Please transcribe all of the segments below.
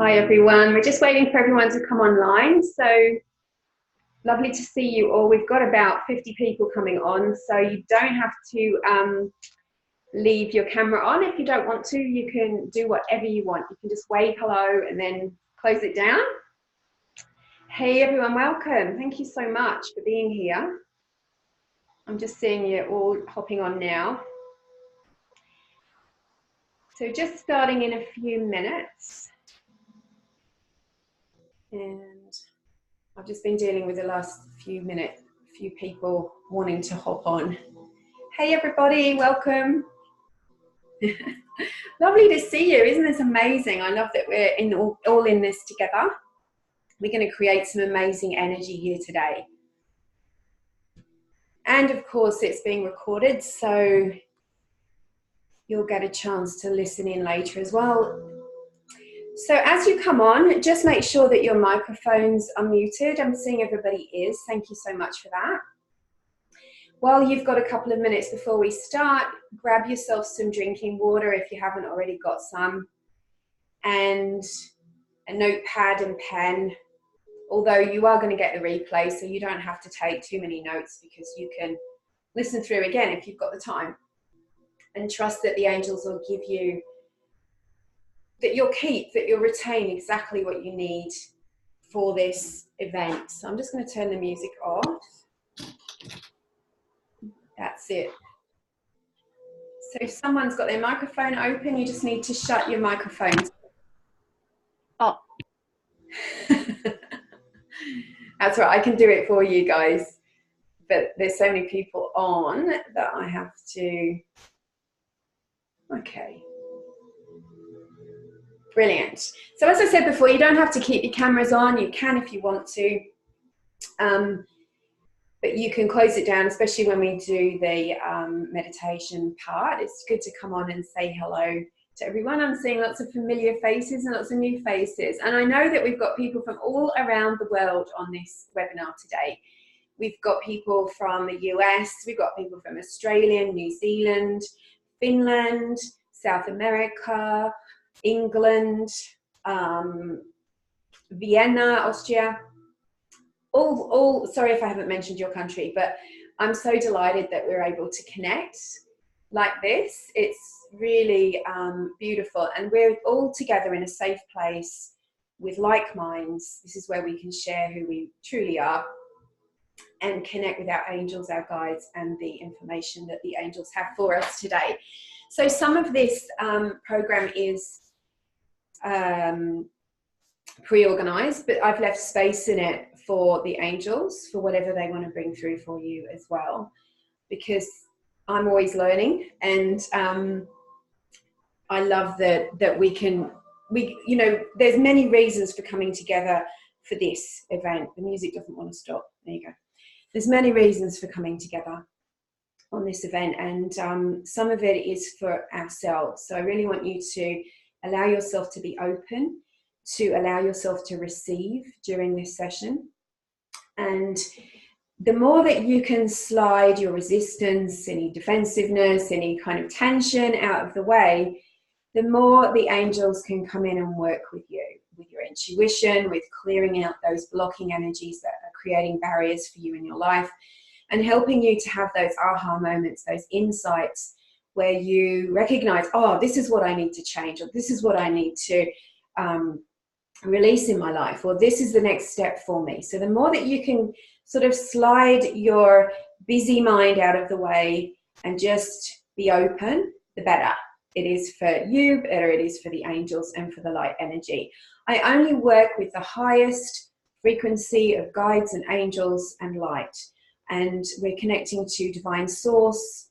Hi everyone, we're just waiting for everyone to come online. So lovely to see you all. We've got about 50 people coming on, so you don't have to leave your camera on. If you don't want to, you can do whatever you want. You can just wave hello and then close it down. Hey everyone, welcome. Thank you so much for being here. I'm just seeing you all hopping on now. So just starting in a few minutes. And I've just been dealing with the last few minutes, few people wanting to hop on. Hey everybody, welcome. Lovely to see you. Isn't this amazing? I love that we're all in this together. We're going to create some amazing energy here today. And of course it's being recorded, so you'll get a chance to listen in later as well. So as you come on, just make sure that your microphones are muted. I'm seeing everybody is. Thank you so much for that. While you've got a couple of minutes before we start, grab yourself some drinking water if you haven't already got some, and a notepad and pen, although you are going to get the replay, so you don't have to take too many notes because you can listen through again if you've got the time, and trust that the angels will give you, that you'll keep, that you'll retain exactly what you need for this event. So I'm just going to turn the music off. That's it. So if someone's got their microphone open, you just need to shut your microphones. Oh. That's right, I can do it for you guys. But there's so many people on that I have to... Okay. Brilliant. So as I said before, you don't have to keep your cameras on. You can if you want to. But you can close it down, especially when we do the meditation part. It's good to come on and say hello to everyone. I'm seeing lots of familiar faces and lots of new faces. And I know that we've got people from all around the world on this webinar today. We've got people from the US, we've got people from Australia, New Zealand, Finland, South America, England, Vienna, Austria. All, sorry if I haven't mentioned your country, but I'm so delighted that we're able to connect like this. It's really beautiful, and we're all together in a safe place with like minds. This is where we can share who we truly are and connect with our angels, our guides, and the information that the angels have for us today. So some of this program is pre-organized, but I've left space in it for the angels, for whatever they want to bring through for you as well, because I'm always learning, and I love that we you know, there's many reasons for coming together for this event. The music doesn't want to stop. There you go. There's many reasons for coming together on this event, and some of it is for ourselves. So I really want you to allow yourself to be open, to allow yourself to receive during this session. And the more that you can slide your resistance, any defensiveness, any kind of tension out of the way, the more the angels can come in and work with you, with your intuition, with clearing out those blocking energies that are creating barriers for you in your life, and helping you to have those aha moments, those insights where you recognize, oh, this is what I need to change, or this is what I need to release in my life, or this is the next step for me. So the more that you can sort of slide your busy mind out of the way and just be open, the better it is for you, better it is for the angels and for the light energy. I only work with the highest frequency of guides and angels and light, and we're connecting to divine source,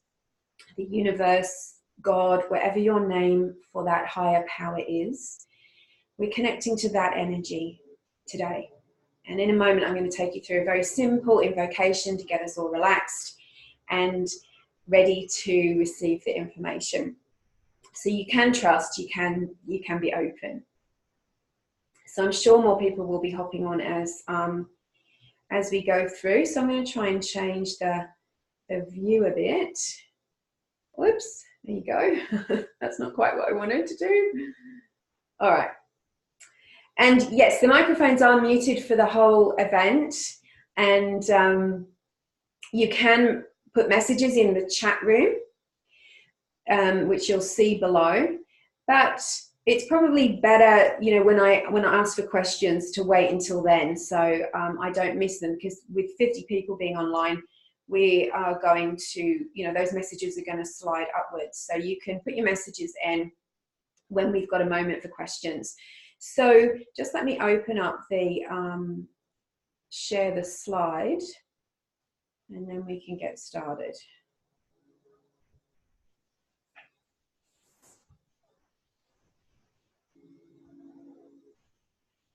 the universe, God, whatever your name for that higher power is. We're connecting to that energy today. And in a moment, I'm going to take you through a very simple invocation to get us all relaxed and ready to receive the information. So you can trust, you can be open. So I'm sure more people will be hopping on as we go through. So I'm going to try and change the view a bit. Whoops, there you go. That's not quite what I wanted to do. All right. And yes, the microphones are muted for the whole event, and you can put messages in the chat room, which you'll see below. But it's probably better, you know, when I ask for questions, to wait until then, so I don't miss them, because with 50 people being online, we are going to, you know, those messages are going to slide upwards. So you can put your messages in when we've got a moment for questions. So just let me open up the share the slide, and then we can get started.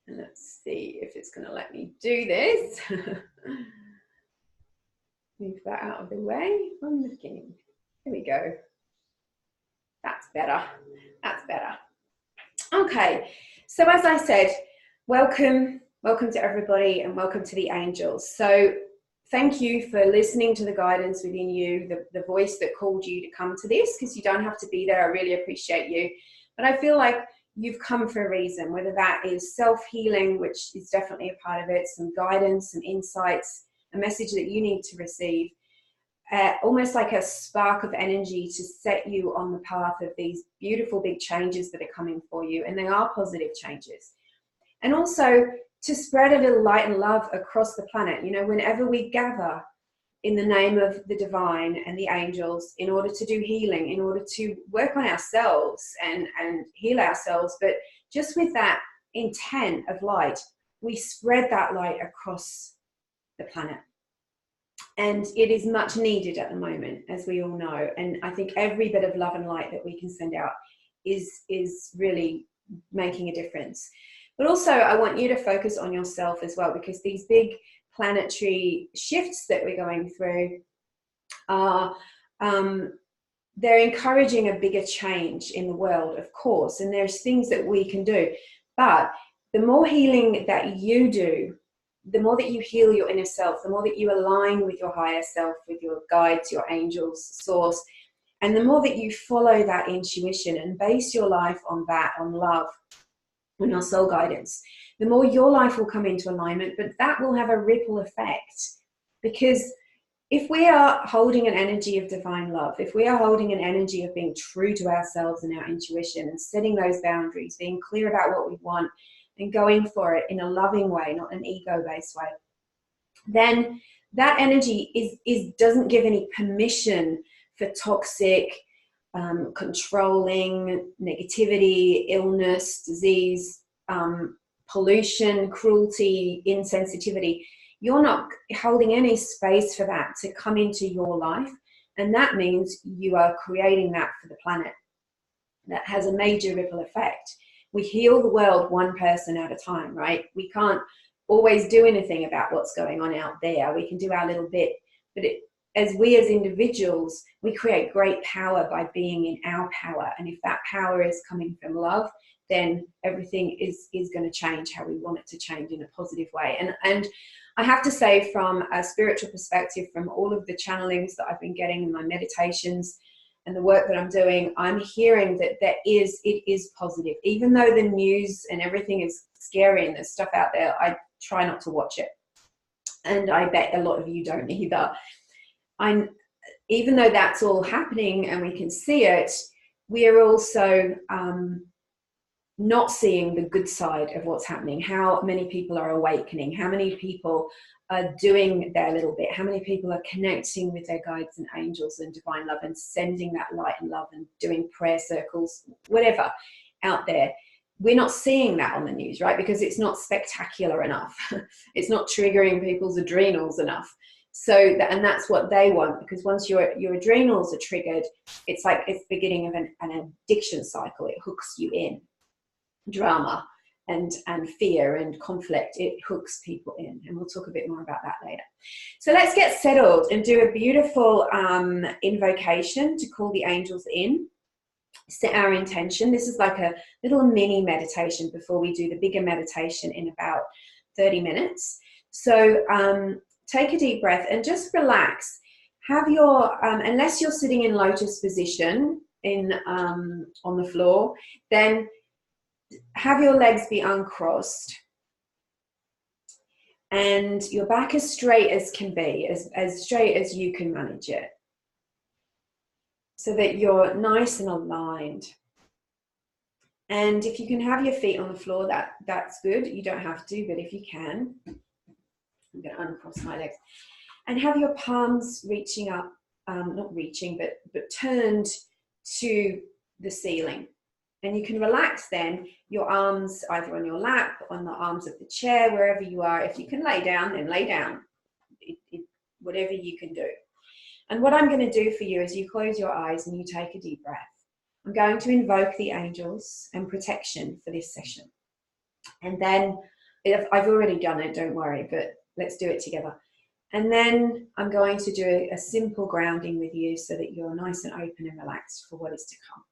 And let's see if it's going to let me do this. Move that out of the way from the beginning. Here we go. That's better. That's better. Okay, so as I said, welcome to everybody, and welcome to the angels. So thank you for listening to the guidance within you, the voice that called you to come to this, because you don't have to be there. I really appreciate you. But I feel like you've come for a reason, whether that is self-healing, which is definitely a part of it, some guidance, some insights, a message that you need to receive, almost like a spark of energy to set you on the path of these beautiful big changes that are coming for you. And they are positive changes. And also to spread a little light and love across the planet. You know, whenever we gather in the name of the divine and the angels, in order to do healing, in order to work on ourselves and heal ourselves, but just with that intent of light, we spread that light across the planet. And it is much needed at the moment, as we all know. And I think every bit of love and light that we can send out is really making a difference. But also, I want you to focus on yourself as well, because these big planetary shifts that we're going through are, they're encouraging a bigger change in the world, of course, and there's things that we can do. But the more healing that you do, the more that you heal your inner self, the more that you align with your higher self, with your guides, your angels, source, and the more that you follow that intuition and base your life on that, on love, on your soul guidance, the more your life will come into alignment. But that will have a ripple effect, because if we are holding an energy of divine love, if we are holding an energy of being true to ourselves and our intuition and setting those boundaries, being clear about what we want and going for it in a loving way, not an ego-based way, then that energy doesn't give any permission for toxic, controlling, negativity, illness, disease, pollution, cruelty, insensitivity. You're not holding any space for that to come into your life. And that means you are creating that for the planet. That has a major ripple effect. We heal the world one person at a time, right? We can't always do anything about what's going on out there. We can do our little bit, but as individuals, we create great power by being in our power. And if that power is coming from love, then everything is going to change how we want it to change in a positive way. And I have to say, from a spiritual perspective, from all of the channelings that I've been getting in my meditations and the work that I'm doing, I'm hearing that it is positive. Even though the news and everything is scary and there's stuff out there, I try not to watch it. And I bet a lot of you don't either. Even though that's all happening and we can see it, we are also not seeing the good side of what's happening. How many people are awakening? How many people are doing their little bit? How many people are connecting with their guides and angels and divine love and sending that light and love and doing prayer circles, whatever out there? We're not seeing that on the news, right? Because it's not spectacular enough. It's not triggering people's adrenals enough. So and that's what they want, because once your adrenals are triggered, it's like it's the beginning of an addiction cycle. It hooks you in. Drama and fear and conflict, it hooks people in, and we'll talk a bit more about that later. So let's get settled and do a beautiful invocation to call the angels in, set our intention. This is like a little mini meditation before we do the bigger meditation in about 30 minutes. So take a deep breath and just relax. Have your unless you're sitting in lotus position on the floor, then have your legs be uncrossed and your back as straight as can be, as straight as you can manage it, so that you're nice and aligned. And if you can have your feet on the floor, that's good. You don't have to, but if you can, I'm going to uncross my legs. And have your palms reaching up, not reaching, but turned to the ceiling. And you can relax then your arms either on your lap, on the arms of the chair, wherever you are. If you can lay down, then lay down. Whatever you can do. And what I'm going to do for you is you close your eyes and you take a deep breath. I'm going to invoke the angels and protection for this session. And then, if I've already done it, don't worry, but let's do it together. And then I'm going to do a simple grounding with you so that you're nice and open and relaxed for what is to come.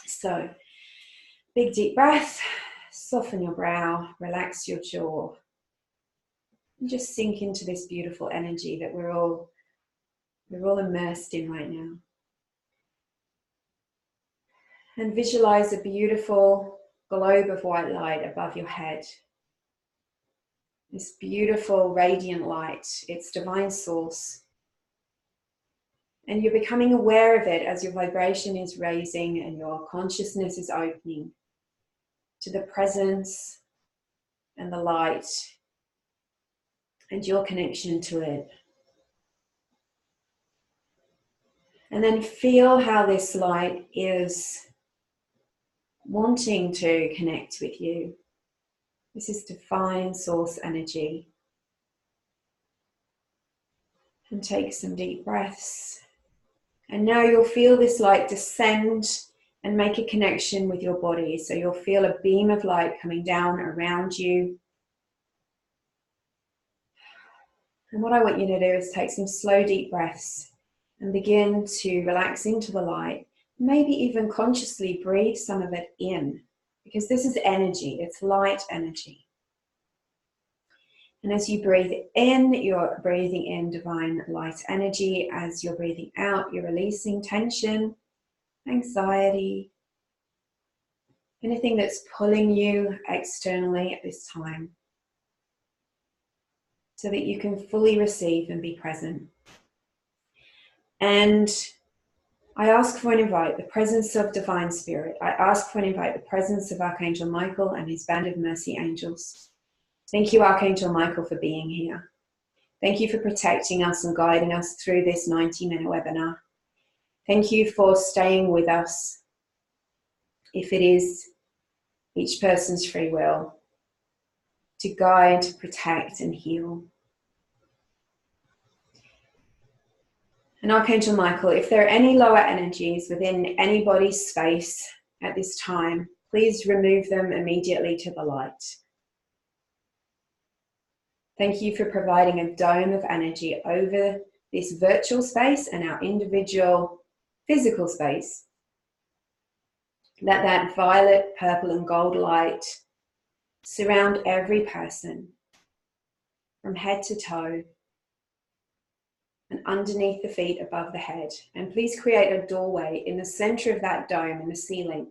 So, big deep breath, soften your brow, relax your jaw, and just sink into this beautiful energy that we're all immersed in right now. And visualize a beautiful globe of white light above your head. This beautiful radiant light, its divine source. And you're becoming aware of it as your vibration is raising and your consciousness is opening to the presence and the light and your connection to it. And then feel how this light is wanting to connect with you. This is divine source energy. And take some deep breaths. And now you'll feel this light descend and make a connection with your body. So you'll feel a beam of light coming down around you. And what I want you to do is take some slow, deep breaths and begin to relax into the light. Maybe even consciously breathe some of it in, because this is energy, it's light energy. And as you breathe in, you're breathing in divine light energy. As you're breathing out, you're releasing tension, anxiety, anything that's pulling you externally at this time, so that you can fully receive and be present. And I ask for and invite the presence of Divine Spirit. I ask for and invite the presence of Archangel Michael and his band of mercy angels. Thank you, Archangel Michael, for being here. Thank you for protecting us and guiding us through this 90-minute webinar. Thank you for staying with us, if it is each person's free will, to guide, protect, and heal. And Archangel Michael, if there are any lower energies within anybody's space at this time, please remove them immediately to the light. Thank you for providing a dome of energy over this virtual space and our individual physical space. Let that violet, purple, and gold light surround every person from head to toe and underneath the feet, above the head. And please create a doorway in the center of that dome in the ceiling,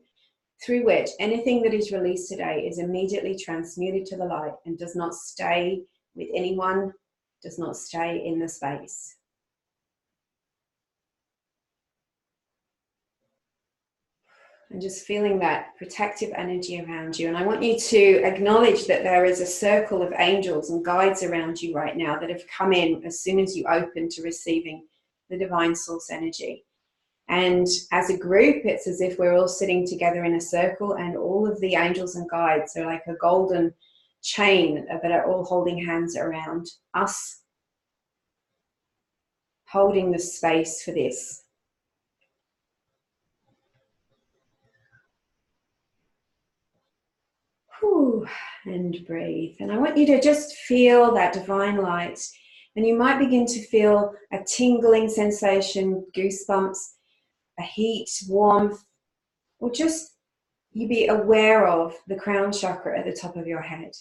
through which anything that is released today is immediately transmuted to the light and does not stay with anyone, does not stay in the space. And just feeling that protective energy around you. And I want you to acknowledge that there is a circle of angels and guides around you right now that have come in as soon as you open to receiving the divine source energy. And as a group, it's as if we're all sitting together in a circle, and all of the angels and guides are like a golden chain that are all holding hands around us, holding the space for this. Whew, and breathe. And I want you to just feel that divine light. And you might begin to feel a tingling sensation, goosebumps, a heat, warmth, or just you be aware of the crown chakra at the top of your head.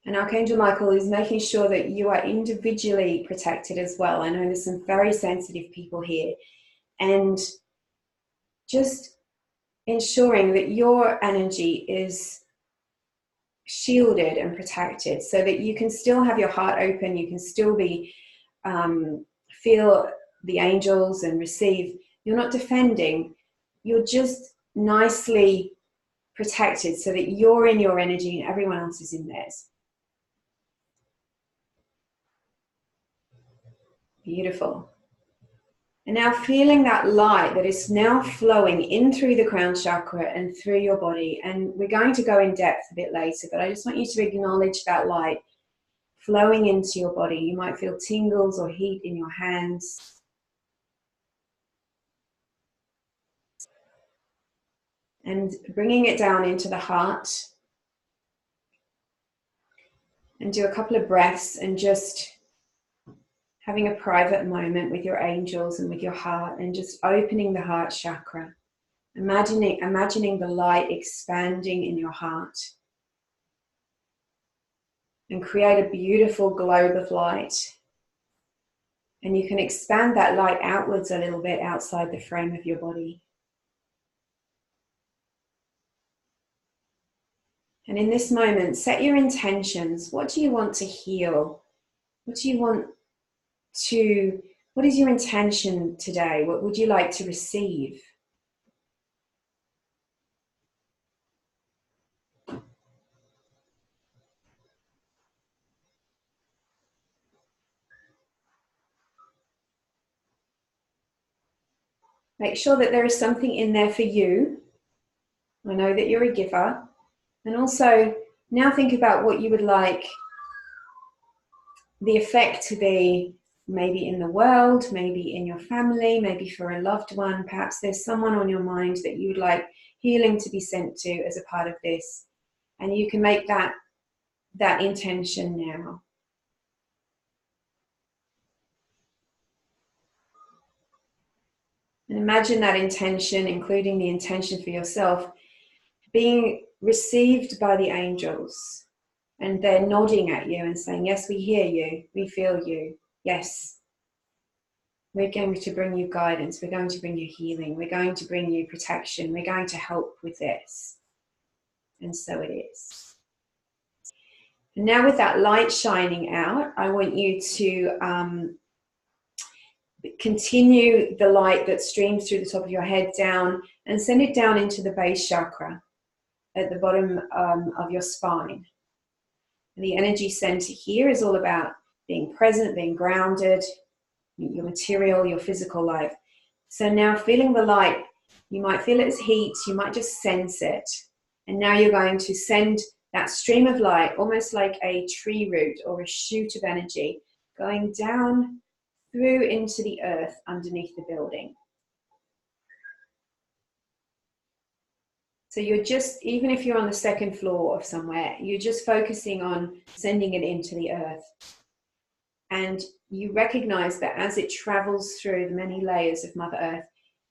And Archangel Michael is making sure that you are individually protected as well. I know there's some very sensitive people here. And just ensuring that your energy is shielded and protected so that you can still have your heart open, you can still be feel the angels and receive. You're not defending, you're just nicely protected so that you're in your energy and everyone else is in theirs. Beautiful. And now feeling that light that is now flowing in through the crown chakra and through your body. And we're going to go in depth a bit later, but I just want you to acknowledge that light flowing into your body. You might feel tingles or heat in your hands. And bringing it down into the heart. And do a couple of breaths and just having a private moment with your angels and with your heart and just opening the heart chakra. Imagining the light expanding in your heart. And create a beautiful globe of light. And you can expand that light outwards a little bit outside the frame of your body. And in this moment, set your intentions. What do you want to heal? What is your intention today? What would you like to receive? Make sure that there is something in there for you. I know that you're a giver. And also, now think about what you would like the effect to be, maybe in the world, maybe in your family, maybe for a loved one. Perhaps there's someone on your mind that you would like healing to be sent to as a part of this. And you can make that intention now. And imagine that intention, including the intention for yourself, being received by the angels. And they're nodding at you and saying, yes, we hear you, we feel you, yes. We're going to bring you guidance, we're going to bring you healing, we're going to bring you protection, we're going to help with this. And so it is. And now with that light shining out, I want you to continue the light that streams through the top of your head down and send it down into the base chakra at the bottom of your spine. And the energy center here is all about being present, being grounded, your material, your physical life. So now feeling the light, you might feel it as heat, you might just sense it. And now you're going to send that stream of light, almost like a tree root or a shoot of energy, going down through into the earth underneath the building. So you're just, even if you're on the second floor of somewhere, you're just focusing on sending it into the earth. And you recognize that as it travels through the many layers of Mother Earth,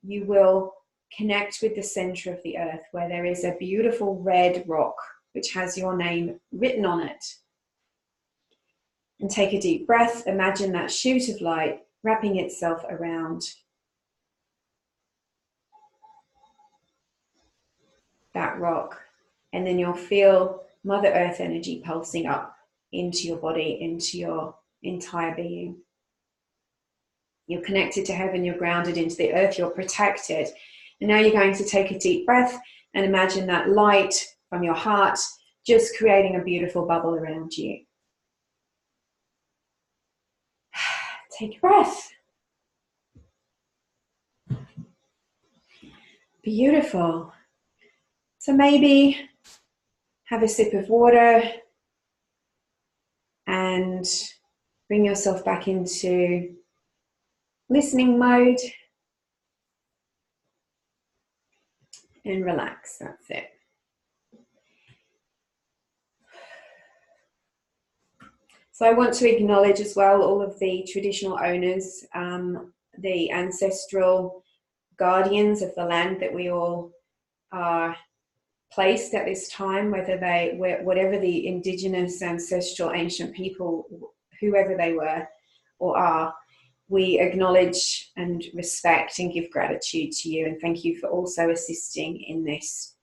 you will connect with the center of the earth where there is a beautiful red rock which has your name written on it. And take a deep breath. Imagine that shoot of light wrapping itself around that rock. And then you'll feel Mother Earth energy pulsing up into your body, into your entire being. You're connected to heaven, you're grounded into the earth, you're protected. And now you're going to take a deep breath and imagine that light from your heart just creating a beautiful bubble around you. Take a breath. Beautiful. So maybe have a sip of water and bring yourself back into listening mode and relax. That's it. So I want to acknowledge as well all of the traditional owners, the ancestral guardians of the land that we all are placed at this time, whatever the indigenous, ancestral, ancient people, whoever they were or are, we acknowledge and respect and give gratitude to you, and thank you for also assisting in this.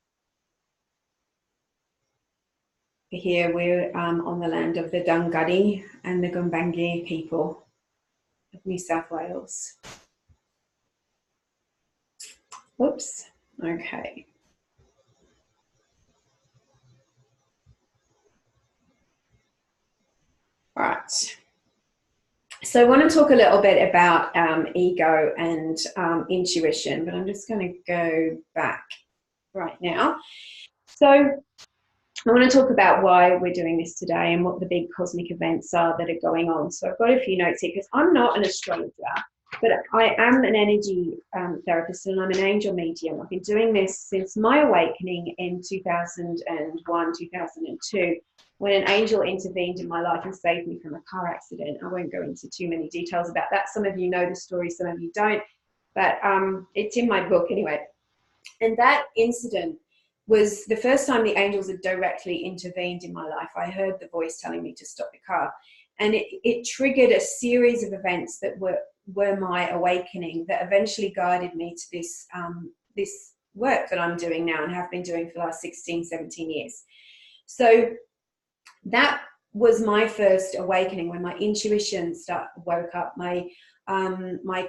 Here we're on the land of the Dunghutti and the Gumbaynggirr people of New South Wales. Oops, okay. All right. So I want to talk a little bit about ego and intuition, but I'm just going to go back right now. So I want to talk about why we're doing this today and what the big cosmic events are that are going on. So I've got a few notes here because I'm not an astrologer, but I am an energy therapist and I'm an angel medium. I've been doing this since my awakening in 2001, 2002, when an angel intervened in my life and saved me from a car accident. I won't go into too many details about that. Some of you know the story, some of you don't, but it's in my book anyway. And that incident was the first time the angels had directly intervened in my life. I heard the voice telling me to stop the car. And it triggered a series of events that were my awakening that eventually guided me to this, this work that I'm doing now and have been doing for the last 16, 17 years. So that was my first awakening, when my intuition woke up, my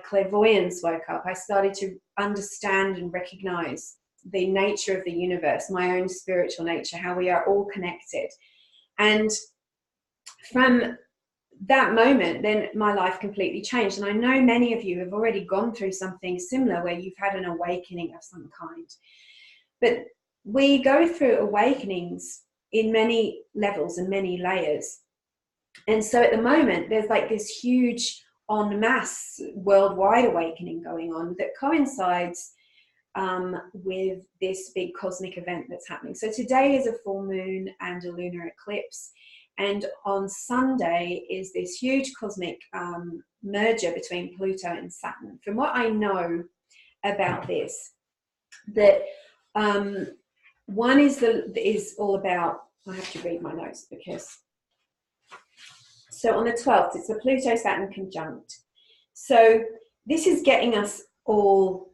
clairvoyance woke up. I started to understand and recognize the nature of the universe, my own spiritual nature, how we are all connected. And from that moment, then my life completely changed. And I know many of you have already gone through something similar where you've had an awakening of some kind. But we go through awakenings in many levels and many layers. And so at the moment, there's like this huge en masse worldwide awakening going on that coincides with this big cosmic event that's happening. So today is a full moon and a lunar eclipse. And on Sunday is this huge cosmic merger between Pluto and Saturn. From what I know about this, that one is all about, I have to read my notes because, so on the 12th, it's a Pluto-Saturn conjunct. So this is getting us all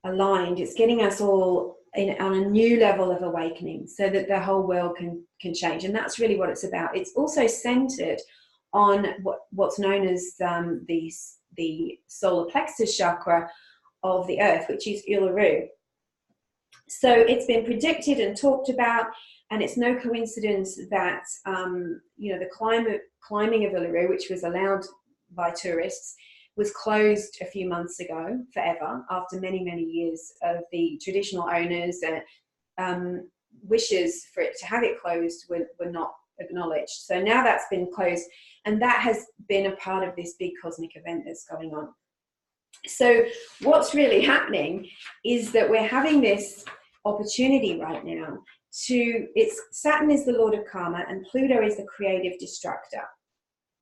aligned. It's getting us all on a new level of awakening so that the whole world can change. And that's really what it's about. It's also centered on what's known as the solar plexus chakra of the earth, which is Uluru. So it's been predicted and talked about, and it's no coincidence that the climbing of Uluru, which was allowed by tourists, was closed a few months ago forever after many, many years of the traditional owners and wishes for it to have it closed were not acknowledged. So now that's been closed, and that has been a part of this big cosmic event that's going on. So what's really happening is that we're having this opportunity right now Saturn is the Lord of Karma and Pluto is the creative destructor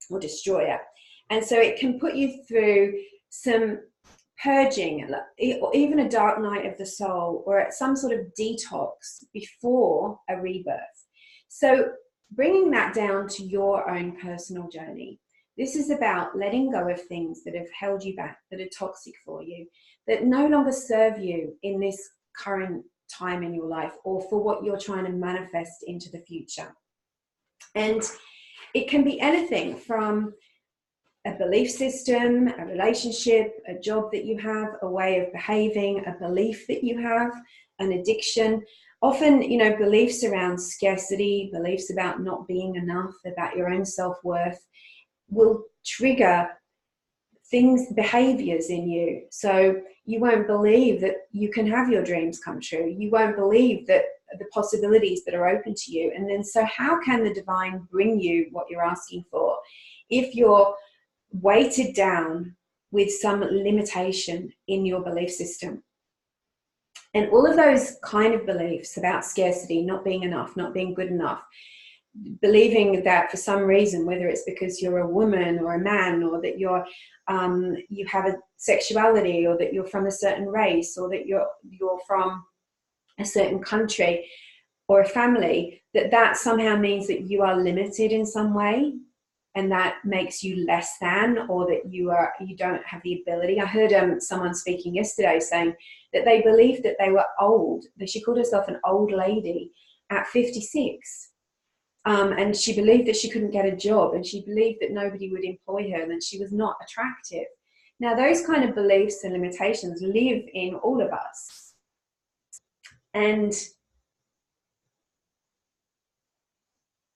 or destroyer. And so it can put you through some purging, or even a dark night of the soul, or some sort of detox before a rebirth. So bringing that down to your own personal journey. This is about letting go of things that have held you back, that are toxic for you, that no longer serve you in this current time in your life or for what you're trying to manifest into the future. And it can be anything from a belief system, a relationship, a job that you have, a way of behaving, a belief that you have, an addiction. Often, beliefs around scarcity, beliefs about not being enough, about your own self-worth, will trigger behaviors in you. So you won't believe that you can have your dreams come true. You won't believe that the possibilities that are open to you. And then, so how can the divine bring you what you're asking for if you're weighted down with some limitation in your belief system? And all of those kind of beliefs about scarcity, not being enough, not being good enough, believing that for some reason, whether it's because you're a woman or a man, or that you have a sexuality, or that you're from a certain race, or that you're from a certain country, or a family, that somehow means that you are limited in some way, and that makes you less than, or that you don't have the ability. I heard someone speaking yesterday saying that they believed that they were old, that she called herself an old lady at 56. And she believed that she couldn't get a job, and she believed that nobody would employ her, and that she was not attractive. Now, those kind of beliefs and limitations live in all of us. And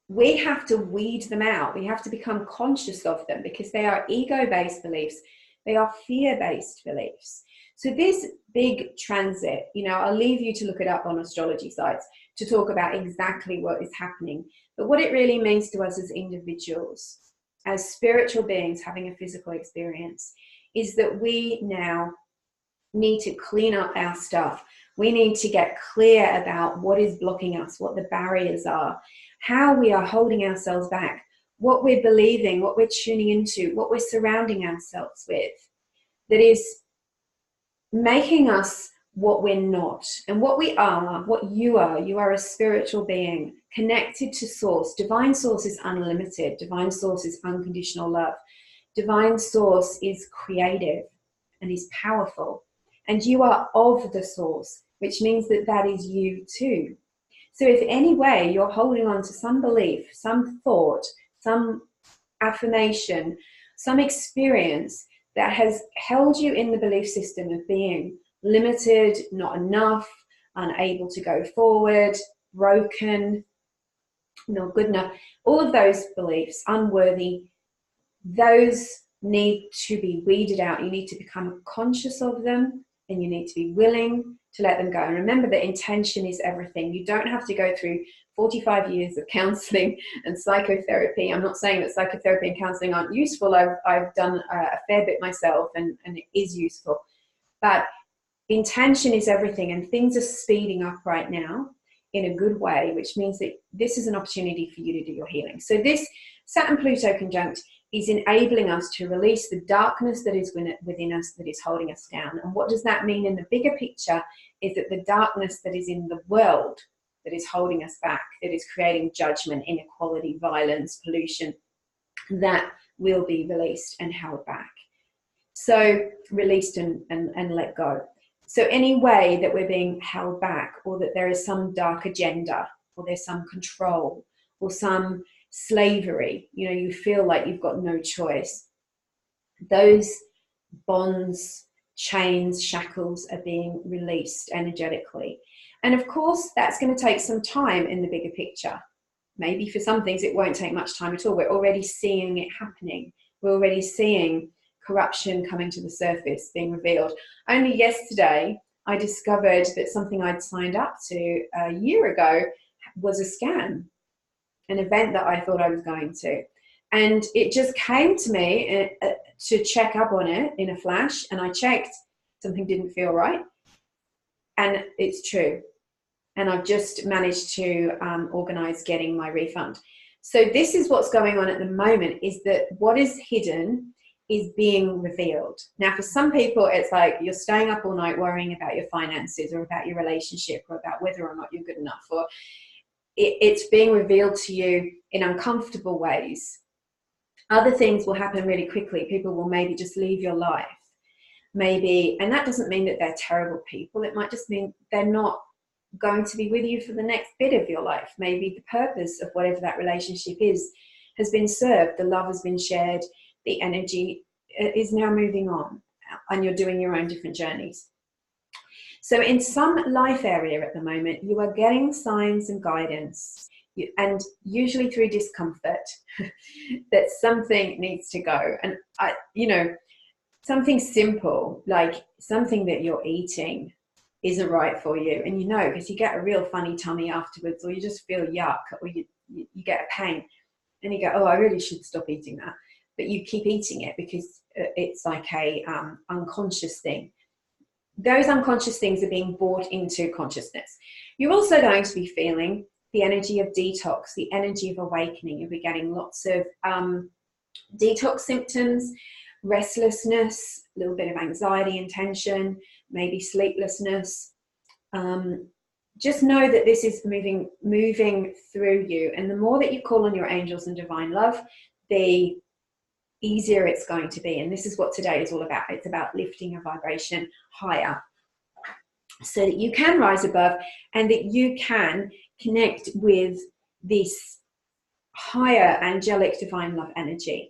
we have to weed them out. We have to become conscious of them, because they are ego-based beliefs. They are fear-based beliefs. So this big transit, I'll leave you to look it up on astrology sites to talk about exactly what is happening. But what it really means to us as individuals, as spiritual beings having a physical experience, is that we now need to clean up our stuff. We need to get clear about what is blocking us, what the barriers are, how we are holding ourselves back, what we're believing, what we're tuning into, what we're surrounding ourselves with, that is making us what we're not. And what we are, what you are a spiritual being connected to source. Divine source is unlimited. Divine source is unconditional love. Divine source is creative and is powerful. And you are of the source, which means that that is you too. So if any way you're holding on to some belief, some thought, some affirmation, some experience that has held you in the belief system of being limited, not enough, unable to go forward, broken, not good enough, all of those beliefs, unworthy, those need to be weeded out. You need to become conscious of them, and you need to be willing to let them go. And remember that intention is everything. You don't have to go through 45 years of counseling and psychotherapy. I'm not saying that psychotherapy and counseling aren't useful. I've done a fair bit myself, and it is useful. But intention is everything, and things are speeding up right now in a good way, which means that this is an opportunity for you to do your healing. So this Saturn-Pluto conjunct is enabling us to release the darkness that is within us, that is holding us down. And what does that mean in the bigger picture is that the darkness that is in the world that is holding us back, that is creating judgment, inequality, violence, pollution, that will be released and held back. So released and let go. So any way that we're being held back, or that there is some dark agenda, or there's some control, or some slavery, you feel like you've got no choice, those bonds, chains, shackles are being released energetically. And of course, that's going to take some time in the bigger picture. Maybe for some things it won't take much time at all. We're already seeing it happening. We're already seeing corruption coming to the surface, being revealed. Only yesterday, I discovered that something I'd signed up to a year ago was a scam, an event that I thought I was going to. And it just came to me to check up on it in a flash, and I checked, something didn't feel right. And it's true. And I've just managed to organize getting my refund. So this is what's going on at the moment, is that what is hidden is being revealed. Now, for some people, it's like you're staying up all night worrying about your finances, or about your relationship, or about whether or not you're good enough, or it's being revealed to you in uncomfortable ways. Other things will happen really quickly. People will maybe just leave your life. Maybe, and that doesn't mean that they're terrible people. It might just mean they're not going to be with you for the next bit of your life. Maybe the purpose of whatever that relationship is has been served. The love has been shared. The energy is now moving on, and you're doing your own different journeys. So in some life area at the moment, you are getting signs and guidance, and usually through discomfort, that something needs to go. And something simple, like something that you're eating isn't right for you, and because you get a real funny tummy afterwards, or you just feel yuck, or you get a pain, and you go, oh, I really should stop eating that, but you keep eating it because it's like a unconscious thing. Those unconscious things are being brought into consciousness. You're also going to be feeling the energy of detox, the energy of awakening. You'll be getting lots of detox symptoms, restlessness, a little bit of anxiety and tension, maybe sleeplessness. just know that this is moving through you. And the more that you call on your angels and divine love, the easier it's going to be. And this is what today is all about. It's about lifting your vibration higher so that you can rise above and that you can connect with this higher angelic divine love energy.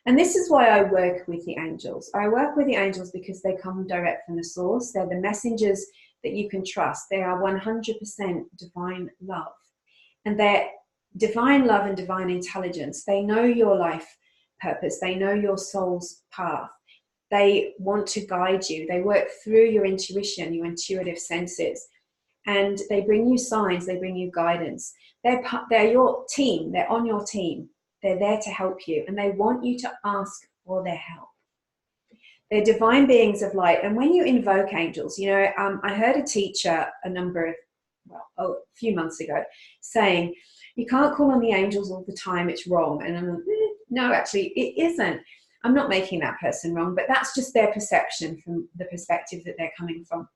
And this is why I work with the angels. I work with the angels because they come direct from the source. They're the messengers that you can trust. They are 100% divine love. And they're divine love and divine intelligence. They know your life purpose. They know your soul's path. They want to guide you. They work through your intuition, your intuitive senses. And they bring you signs. They bring you guidance. They're your team. They're on your team. They're there to help you. And they want you to ask for their help. They're divine beings of light. And when you invoke angels, you know, I heard a teacher a few months ago saying, you can't call on the angels all the time, it's wrong. And I'm like, no, actually, it isn't. I'm not making that person wrong, but that's just their perception from the perspective that they're coming from.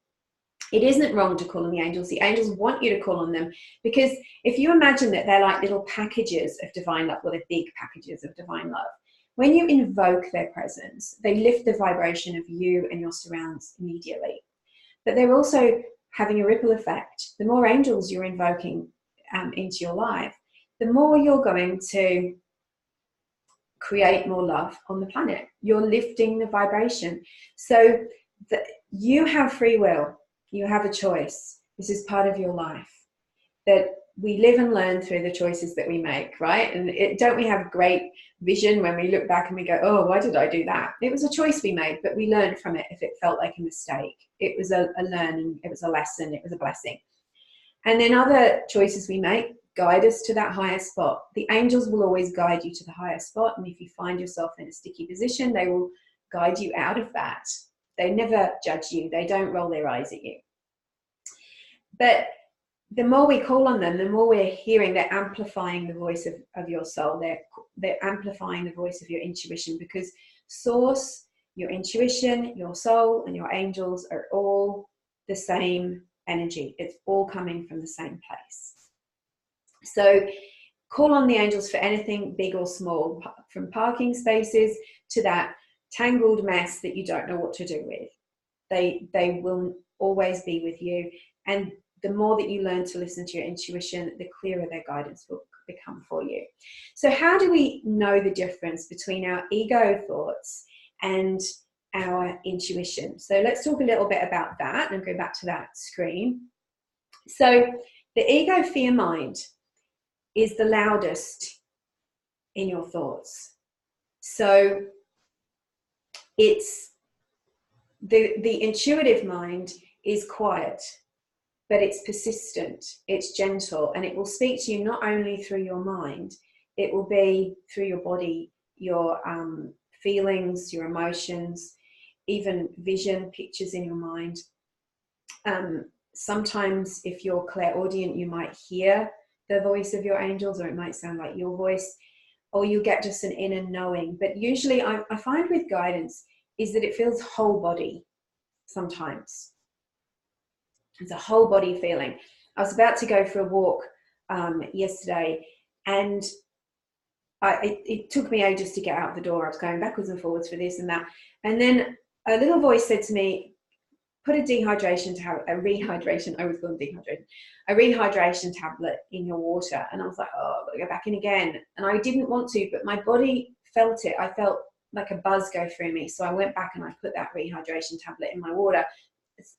It isn't wrong to call on the angels. The angels want you to call on them, because if you imagine that they're like little packages of divine love, well, they're big packages of divine love. When you invoke their presence, they lift the vibration of you and your surrounds immediately. But they're also having a ripple effect. The more angels you're invoking into your life, the more you're going to create more love on the planet. You're lifting the vibration. So you have free will. You have a choice. This is part of your life. That we live and learn through the choices that we make, right? And don't we have great vision when we look back and we go, oh, why did I do that? It was a choice we made, but we learned from it if it felt like a mistake. It was a learning, it was a lesson, it was a blessing. And then other choices we make guide us to that higher spot. The angels will always guide you to the higher spot. And if you find yourself in a sticky position, they will guide you out of that. They never judge you. They don't roll their eyes at you. But the more we call on them, the more we're hearing, they're amplifying the voice of your soul. They're amplifying the voice of your intuition, because source, your intuition, your soul, and your angels are all the same energy. It's all coming from the same place. So call on the angels for anything big or small, from parking spaces to that tangled mess that you don't know what to do with. They will always be with you. And the more that you learn to listen to your intuition, the clearer their guidance will become for you. So how do we know the difference between our ego thoughts and our intuition? So let's talk a little bit about that and go back to that screen. So the ego fear mind is the loudest in your thoughts. So it's the intuitive mind is quiet, but it's persistent, it's gentle, and it will speak to you not only through your mind, it will be through your body, your feelings, your emotions, even vision, pictures in your mind. Sometimes if you're clairaudient, you might hear the voice of your angels, or it might sound like your voice, or you get just an inner knowing. But usually I find with guidance is that it feels whole body sometimes. It's a whole body feeling. I was about to go for a walk yesterday, and it took me ages to get out the door. I was going backwards and forwards for this and that. And then a little voice said to me, put a rehydration tablet in your water. And I was like, oh, I've got to go back in again. And I didn't want to, but my body felt it. I felt like a buzz go through me. So I went back and I put that rehydration tablet in my water,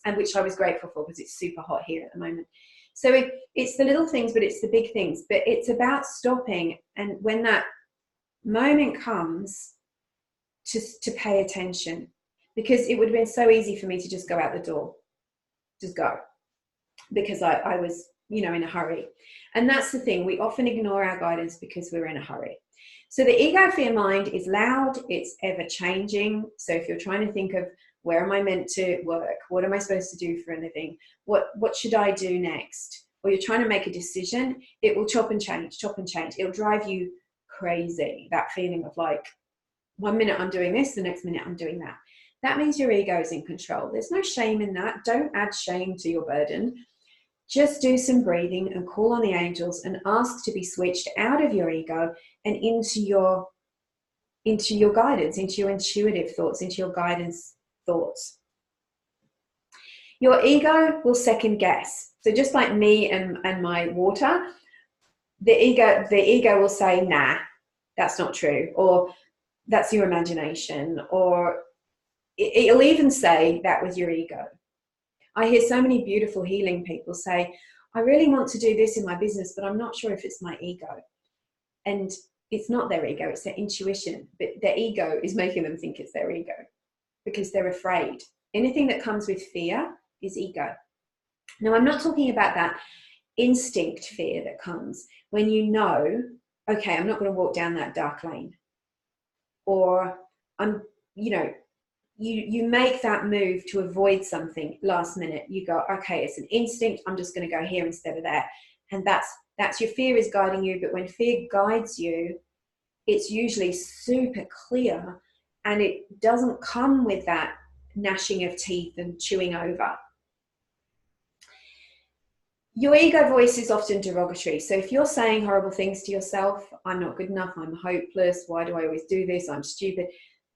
and which I was grateful for, because it's super hot here at the moment. So it's the little things, but it's the big things. But it's about stopping, and when that moment comes, to pay attention. Because it would have been so easy for me to just go out the door, just go, because I was, in a hurry. And that's the thing, we often ignore our guidance because we're in a hurry. So the ego fear mind is loud, it's ever changing. So if you're trying to think of, where am I meant to work? What am I supposed to do for a living? What should I do next? Or you're trying to make a decision, it will chop and change. It'll drive you crazy, that feeling of like, 1 minute I'm doing this, the next minute I'm doing that. That means your ego is in control. There's no shame in that. Don't add shame to your burden. just do some breathing and call on the angels and ask to be switched out of your ego and into your guidance, into your intuitive thoughts, into your guidance thoughts. Your ego will second guess. So just like me and my water, the ego will say, nah, that's not true, or that's your imagination, or it'll even say that was your ego. I hear so many beautiful healing people say, I really want to do this in my business, but I'm not sure if it's my ego. And it's not their ego, it's their intuition, but their ego is making them think it's their ego because they're afraid. Anything that comes with fear is ego. Now, I'm not talking about that instinct fear that comes when you know, okay, I'm not going to walk down that dark lane, or you make that move to avoid something last minute. You go, okay, it's an instinct, I'm just going to go here instead of there. And that's your fear is guiding you. But when fear guides you, it's usually super clear, and it doesn't come with that gnashing of teeth and chewing over. Your ego voice is often derogatory. So if you're saying horrible things to yourself, I'm not good enough, I'm hopeless, why do I always do this, I'm stupid,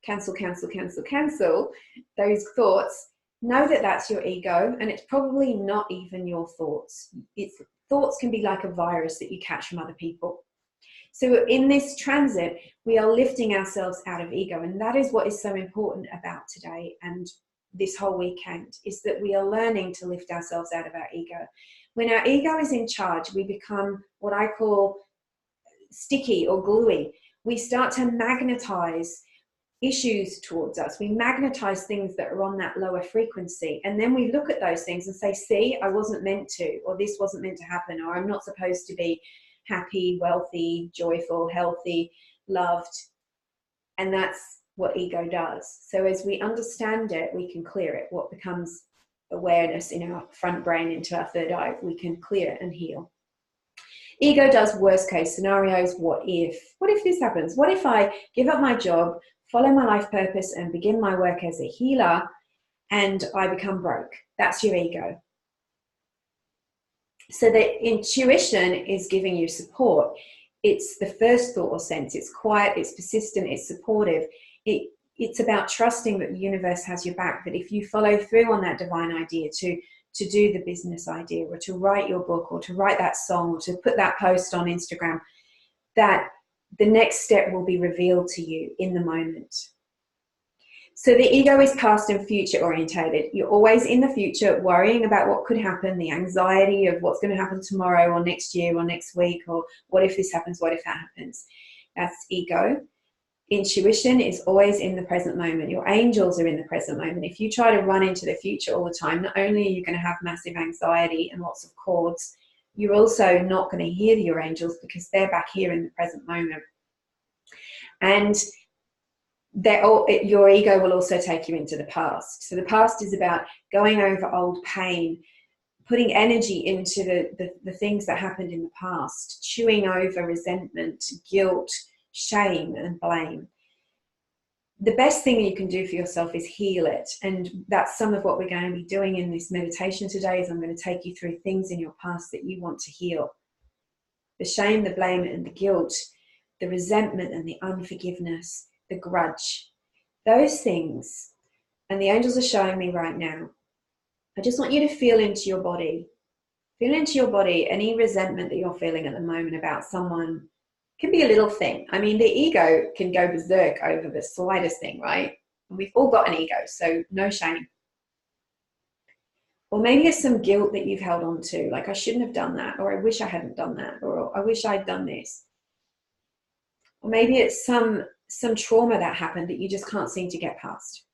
cancel, cancel, cancel, cancel those thoughts, know that that's your ego, and it's probably not even your thoughts. Thoughts can be like a virus that you catch from other people. So in this transit, we are lifting ourselves out of ego, and that is what is so important about today and this whole weekend, is that we are learning to lift ourselves out of our ego. When our ego is in charge, we become what I call sticky or gluey. We start to magnetize issues towards us. We magnetize things that are on that lower frequency. And then we look at those things and say, see, I wasn't meant to, or this wasn't meant to happen, or I'm not supposed to be happy, wealthy, joyful, healthy, loved. And that's what ego does. So as we understand it, we can clear it. What becomes awareness in our front brain into our third eye, we can clear and heal. Ego does worst case scenarios. What if this happens? What if I give up my job, follow my life purpose, and begin my work as a healer, and I become broke? That's your ego. So the intuition is giving you support. It's the first thought or sense. It's quiet, it's persistent, it's supportive. It's about trusting that the universe has your back, that if you follow through on that divine idea to do the business idea, or to write your book, or to write that song, or to put that post on Instagram, that the next step will be revealed to you in the moment. So the ego is past and future orientated. You're always in the future worrying about what could happen, the anxiety of what's going to happen tomorrow or next year or next week, or what if this happens, what if that happens. That's ego. Intuition is always in the present moment. Your angels are in the present moment. If you try to run into the future all the time, not only are you going to have massive anxiety and lots of cords, you're also not going to hear your angels because they're back here in the present moment. And your ego will also take you into the past. So the past is about going over old pain, putting energy into the things that happened in the past, chewing over resentment, guilt, shame, and blame. The best thing you can do for yourself is heal it. And that's some of what we're going to be doing in this meditation today. Is I'm going to take you through things in your past that you want to heal. The shame, the blame, and the guilt, the resentment and the unforgiveness, the grudge, those things. And the angels are showing me right now. I just want you to feel into your body. Feel into your body any resentment that you're feeling at the moment about someone. It can be a little thing. I mean, the ego can go berserk over the slightest thing, right? And we've all got an ego, so no shame. Or maybe it's some guilt that you've held on to, like I shouldn't have done that, or I wish I hadn't done that, or I wish I'd done this. Or maybe it's some trauma that happened that you just can't seem to get past.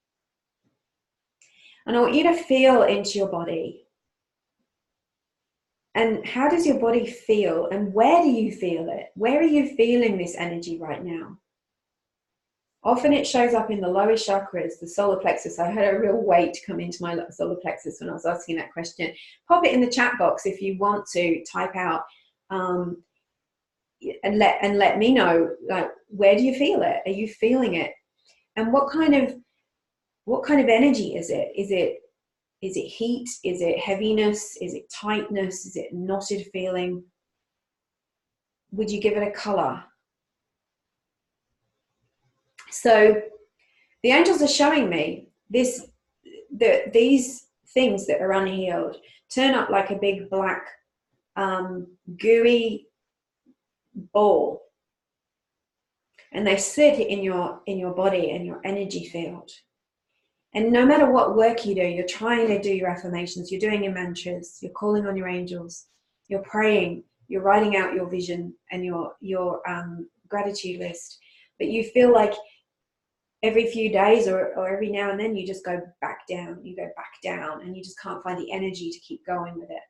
And I want you to feel into your body. And how does your body feel? And where do you feel it? Where are you feeling this energy right now? Often it shows up in the lowest chakras, the solar plexus. I had a real weight come into my solar plexus when I was asking that question. Pop it in the chat box if you want to type out and let me know, like, where do you feel it? Are you feeling it? And what kind of energy is it? Is it Is it heat? Is it heaviness? Is it tightness? Is it knotted feeling? Would you give it a color? So the angels are showing me these things that are unhealed turn up like a big black gooey ball, and they sit in your body and your energy field. And no matter what work you do, you're trying to do your affirmations, you're doing your mantras, you're calling on your angels, you're praying, you're writing out your vision and your gratitude list, but you feel like every few days or every now and then you just go back down, and you just can't find the energy to keep going with it.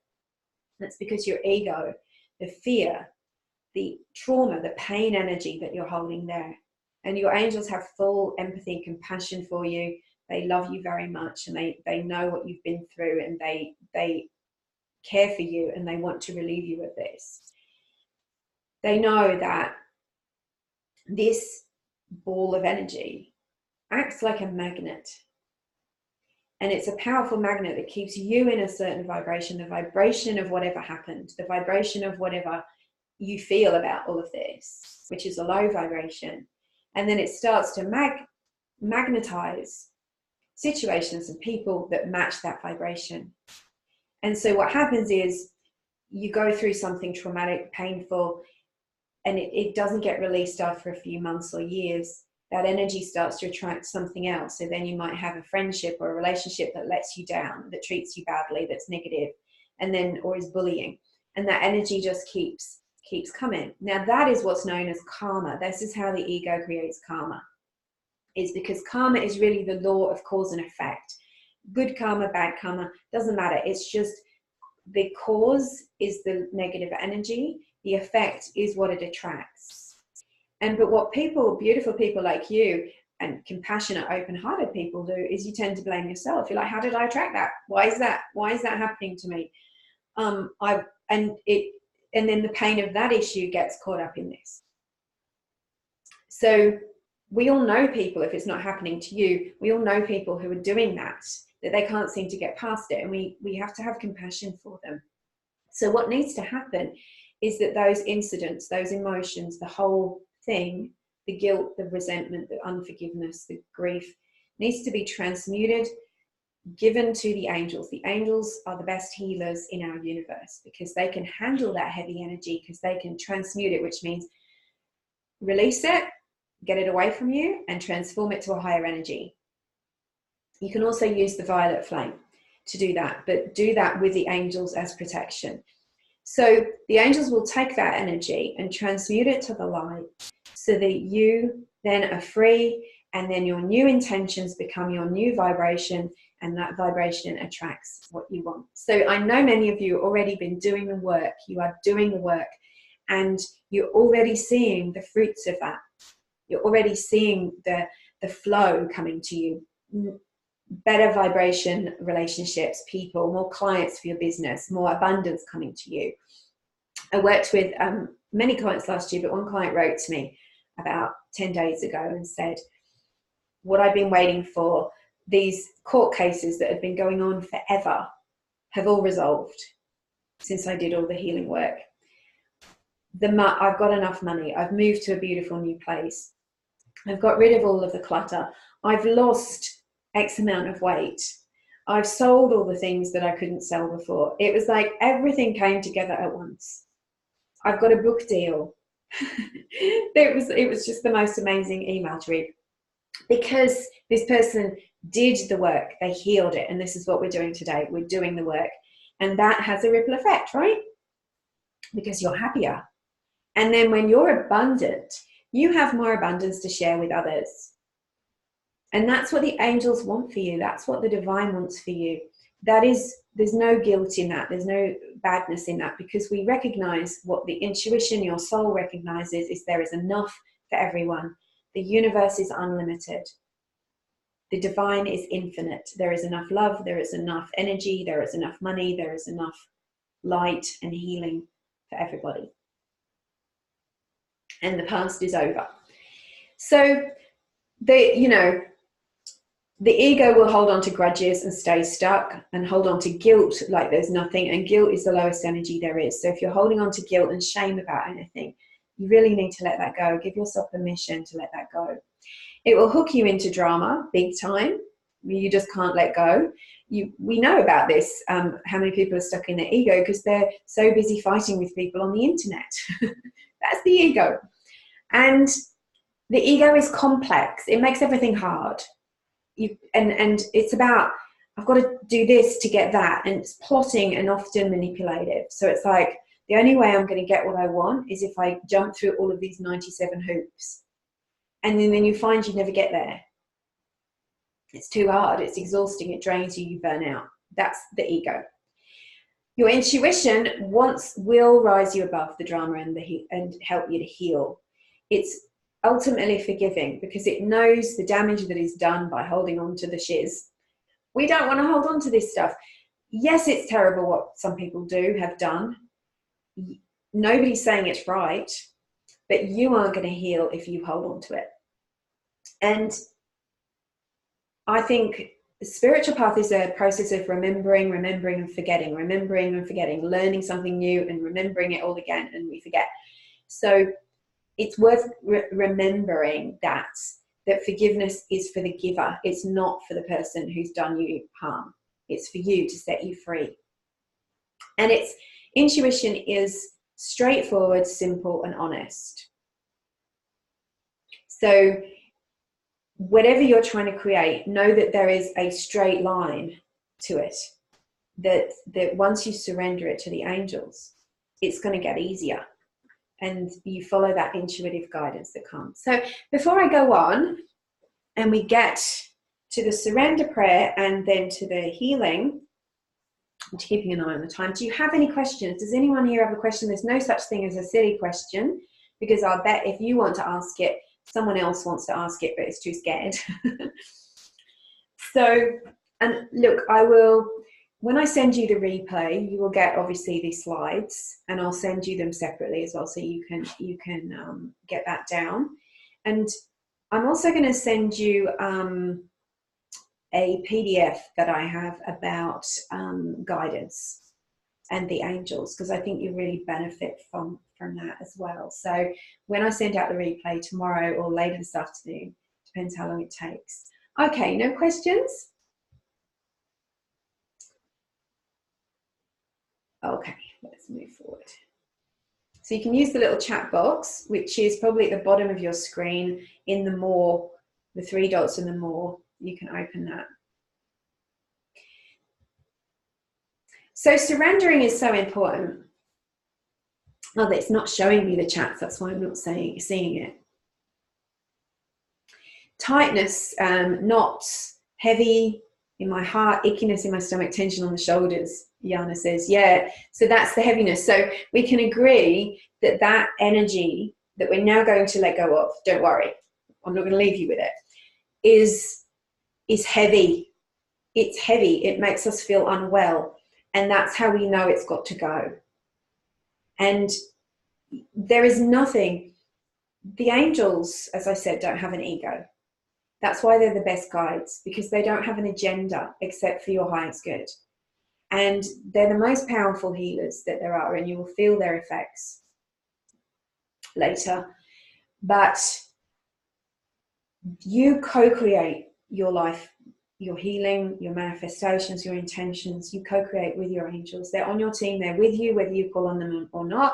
That's because your ego, the fear, the trauma, the pain energy that you're holding there. And your angels have full empathy, compassion for you. They love you very much, and they know what you've been through, and they care for you, and they want to relieve you of this. They know that this ball of energy acts like a magnet, and it's a powerful magnet that keeps you in a certain vibration, the vibration of whatever happened, the vibration of whatever you feel about all of this, which is a low vibration. And then it starts to magnetize situations and people that match that vibration. And so what happens is you go through something traumatic, painful, and it doesn't get released after a few months or years. That energy starts to attract something else. So then you might have a friendship or a relationship that lets you down, that treats you badly, that's negative, and then, or is bullying. And that energy just keeps coming. Now that is what's known as karma. This is how the ego creates karma. Is because karma is really the law of cause and effect. Good karma, bad karma, doesn't matter. It's just the cause is the negative energy. The effect is what it attracts. But what people, beautiful people like you and compassionate, open-hearted people do is you tend to blame yourself. You're like, how did I attract that? Why is that happening to me? And then the pain of that issue gets caught up in this. So we all know people, if it's not happening to you, we all know people who are doing that they can't seem to get past it. And we have to have compassion for them. So what needs to happen is that those incidents, those emotions, the whole thing, the guilt, the resentment, the unforgiveness, the grief, needs to be transmuted, given to the angels. The angels are the best healers in our universe because they can handle that heavy energy, because they can transmute it, which means release it, get it away from you, and transform it to a higher energy. You can also use the violet flame to do that, but do that with the angels as protection. So the angels will take that energy and transmute it to the light so that you then are free, and then your new intentions become your new vibration, and that vibration attracts what you want. So I know many of you have already been doing the work. You are doing the work, and you're already seeing the fruits of that. You're already seeing the flow coming to you. Better vibration relationships, people, more clients for your business, more abundance coming to you. I worked with many clients last year, but one client wrote to me about 10 days ago and said, what I've been waiting for, these court cases that had been going on forever, have all resolved since I did all the healing work. I've got enough money. I've moved to a beautiful new place. I've got rid of all of the clutter. I've lost X amount of weight. I've sold all the things that I couldn't sell before. It was like everything came together at once. I've got a book deal. It was just the most amazing email to read, because this person did the work. They healed it. And this is what we're doing today. We're doing the work. And that has a ripple effect, right? Because you're happier. And then when you're abundant, you have more abundance to share with others. And that's what the angels want for you. That's what the divine wants for you. There's no guilt in that. There's no badness in that, because we recognize what the intuition, your soul recognizes, is there is enough for everyone. The universe is unlimited. The divine is infinite. There is enough love. There is enough energy. There is enough money. There is enough light and healing for everybody. And the past is over. So The ego will hold on to grudges and stay stuck and hold on to guilt like there's nothing. And guilt is the lowest energy there is. So if you're holding on to guilt and shame about anything, you really need to let that go. Give yourself permission to let that go. It will hook you into drama big time. You just can't let go. We know about this, how many people are stuck in their ego because they're so busy fighting with people on the internet. That's the ego. And the ego is complex. It makes everything hard. And it's about, I've got to do this to get that. And it's plotting and often manipulative. So it's like, the only way I'm going to get what I want is if I jump through all of these 97 hoops. And then you find you never get there. It's too hard. It's exhausting. It drains you. You burn out. That's the ego. Your intuition will rise you above the drama and help you to heal. It's ultimately forgiving because it knows the damage that is done by holding on to the shiz. We don't want to hold on to this stuff. Yes, it's terrible what some people have done. Nobody's saying it's right, but you aren't going to heal if you hold on to it. And I think the spiritual path is a process of remembering and forgetting, learning something new and remembering it all again, and we forget. So it's worth remembering that forgiveness is for the giver. It's not for the person who's done you harm. It's for you to set you free. And intuition is straightforward, simple, and honest. So whatever you're trying to create, know that there is a straight line to it. That once you surrender it to the angels, it's going to get easier. And you follow that intuitive guidance that comes. So before I go on and we get to the surrender prayer and then to the healing, I'm keeping an eye on the time. Do you have any questions? Does anyone here have a question? There's no such thing as a silly question, because I'll bet if you want to ask it, someone else wants to ask it, but is too scared. So, and look, when I send you the replay, you will get obviously these slides, and I'll send you them separately as well, so you can get that down. And I'm also going to send you a PDF that I have about guidance and the angels, because I think you really benefit from that as well. So when I send out the replay tomorrow or later this afternoon, depends how long it takes. Okay, no questions? Okay, let's move forward. So you can use the little chat box, which is probably at the bottom of your screen in the more, the 3 dots and the more, you can open that. So surrendering is so important. Oh, it's not showing me the chats, that's why I'm not seeing it. Tightness, knots, heavy in my heart, ickiness in my stomach, tension on the shoulders, Yana says. Yeah, so that's the heaviness. So we can agree that energy that we're now going to let go of, don't worry, I'm not going to leave you with it, is heavy. It's heavy. It makes us feel unwell. And that's how we know it's got to go. And there is nothing. The angels, as I said, don't have an ego. That's why they're the best guides, because they don't have an agenda except for your highest good. And they're the most powerful healers that there are, and you will feel their effects later. But you co-create your life, your healing, your manifestations, your intentions. You co-create with your angels. They're on your team. They're with you, whether you call on them or not.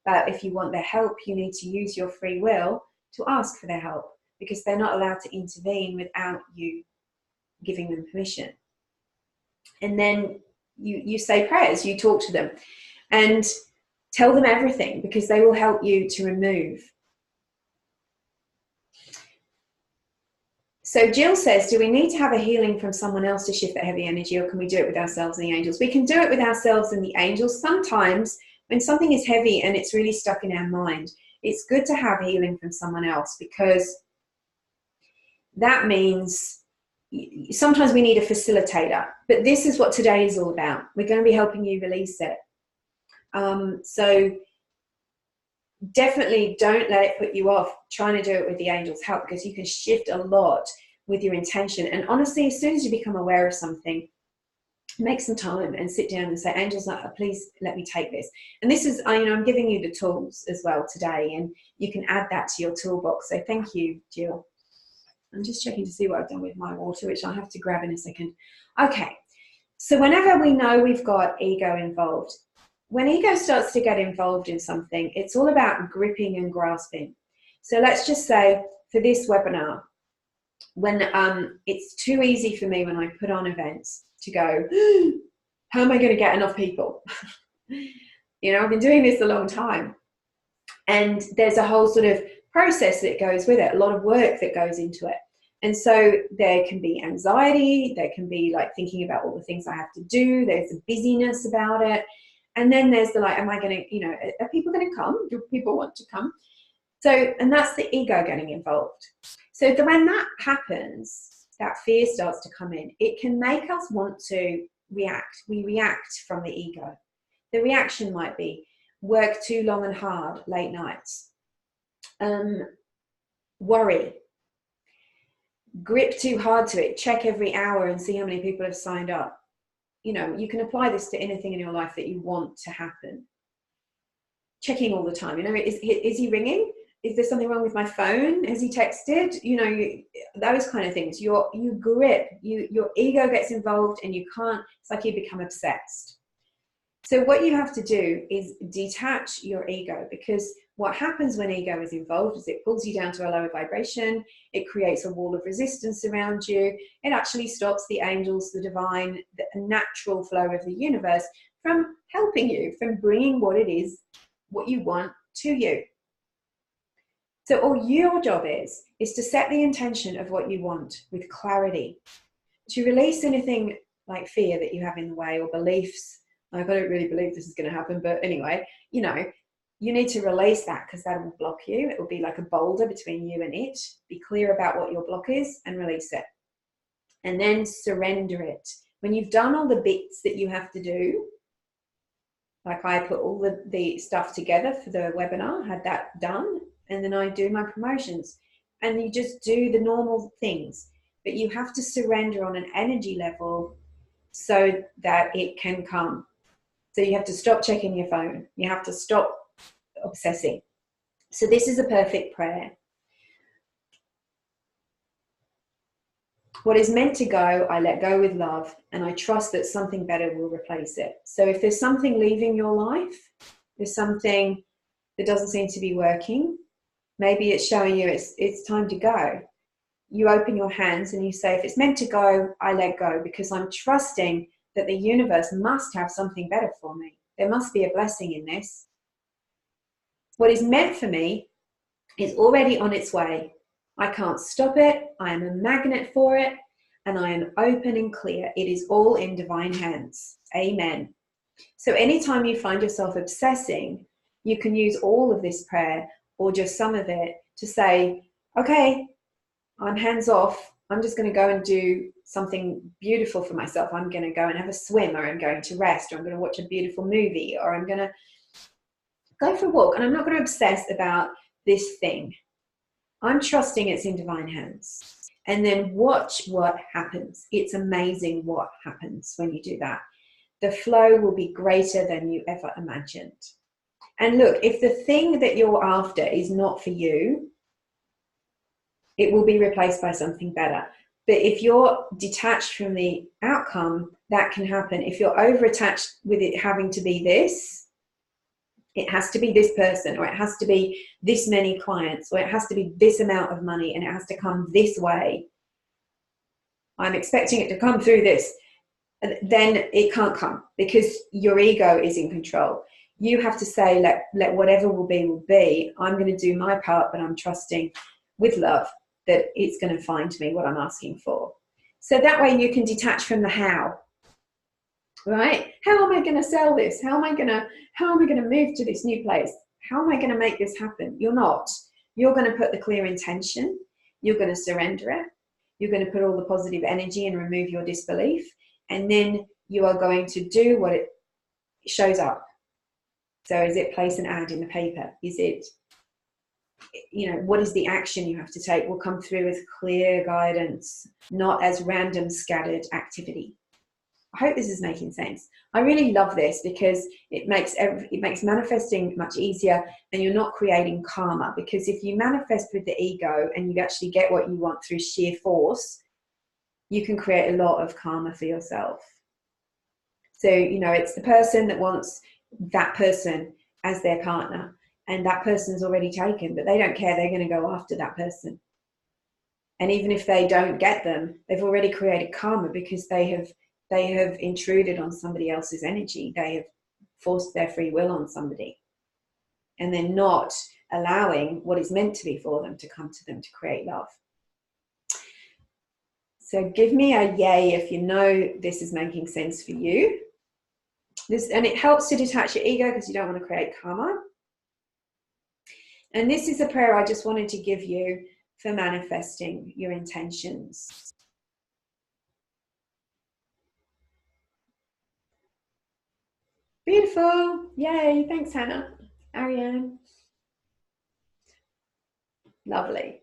But if you want their help, you need to use your free will to ask for their help, because they're not allowed to intervene without you giving them permission. And then you say prayers, you talk to them and tell them everything, because they will help you to remove. So Jill says, do we need to have a healing from someone else to shift that heavy energy, or can we do it with ourselves and the angels? We can do it with ourselves and the angels. Sometimes when something is heavy and it's really stuck in our mind, it's good to have healing from someone else, because that means sometimes we need a facilitator. But this is what today is all about. We're going to be helping you release it. So definitely don't let it put you off trying to do it with the angels' help, because you can shift a lot with your intention. And honestly, as soon as you become aware of something, make some time and sit down and say, angels, please let me take this. And this is, I'm giving you the tools as well today, and you can add that to your toolbox. So thank you, Jill. I'm just checking to see what I've done with my water, which I'll have to grab in a second. Okay, so whenever we know we've got ego involved, when ego starts to get involved in something, it's all about gripping and grasping. So let's just say for this webinar, when it's too easy for me when I put on events to go, how am I going to get enough people? I've been doing this a long time, and there's a whole sort of process that goes with it, a lot of work that goes into it. And so there can be anxiety, there can be like thinking about all the things I have to do, there's a busyness about it. And then there's the like, am I going to, are people going to come? Do people want to come? So, and that's the ego getting involved. So when that happens, that fear starts to come in, it can make us want to react. We react from the ego. The reaction might be work too long and hard, late nights, worry, grip too hard to it, check every hour and see how many people have signed up. You can apply this to anything in your life that you want to happen. Checking all the time, is he ringing? Is there something wrong with my phone? Has he texted? Those kind of things. You grip, your ego gets involved, and you can't, it's like you become obsessed. So what you have to do is detach your ego, because what happens when ego is involved is it pulls you down to a lower vibration. It creates a wall of resistance around you. It actually stops the angels, the divine, the natural flow of the universe from helping you, from bringing what it is, what you want to you. So all your job is to set the intention of what you want with clarity, to release anything like fear that you have in the way, or beliefs. Like, I don't really believe this is going to happen, but anyway, you need to release that, because that will block you. It will be like a boulder between you and it. Be clear about what your block is and release it. And then surrender it. When you've done all the bits that you have to do, like I put all the stuff together for the webinar, had that done, and then I do my promotions. And you just do the normal things. But you have to surrender on an energy level so that it can come. So you have to stop checking your phone. You have to stop obsessing. So this is a perfect prayer. What is meant to go, I let go with love, and I trust that something better will replace it. So if there's something leaving your life, there's something that doesn't seem to be working, maybe it's showing you it's time to go. You open your hands and you say, if it's meant to go, I let go, because I'm trusting that the universe must have something better for me. There must be a blessing in this. What is meant for me is already on its way. I can't stop it. I am a magnet for it, and I am open and clear. It is all in divine hands. Amen. So anytime you find yourself obsessing, you can use all of this prayer, or just some of it, to say, okay, I'm hands off. I'm just going to go and do something beautiful for myself. I'm going to go and have a swim, or I'm going to rest, or I'm going to watch a beautiful movie, or I'm going to go for a walk, and I'm not going to obsess about this thing. I'm trusting it's in divine hands. And then watch what happens. It's amazing what happens when you do that. The flow will be greater than you ever imagined. And look, if the thing that you're after is not for you, it will be replaced by something better. But if you're detached from the outcome, that can happen. If you're over-attached with it having to be this, it has to be this person, or it has to be this many clients, or it has to be this amount of money, and it has to come this way. I'm expecting it to come through this. Then it can't come, because your ego is in control. You have to say, let whatever will be, will be. I'm going to do my part, but I'm trusting with love that it's going to find me what I'm asking for. So that way you can detach from the how. Right? How am I going to sell this? How am I going to move to this new place? How am I going to make this happen? You're not. You're going to put the clear intention. You're going to surrender it. You're going to put all the positive energy and remove your disbelief. And then you are going to do what it shows up. So is it place an ad in the paper? Is it what is the action you have to take will come through as clear guidance, not as random scattered activity. I hope this is making sense. I really love this because it makes manifesting much easier, and you're not creating karma. Because if you manifest with the ego and you actually get what you want through sheer force, you can create a lot of karma for yourself. So, it's the person that wants that person as their partner, and that person's already taken, but they don't care. They're going to go after that person. And even if they don't get them, they've already created karma because they have intruded on somebody else's energy. They have forced their free will on somebody, and they're not allowing what is meant to be for them to come to them to create love. So give me a yay if you know this is making sense for you. And it helps to detach your ego because you don't want to create karma. And this is a prayer I just wanted to give you for manifesting your intentions. Beautiful. Yay. Thanks, Hannah. Ariane. Lovely.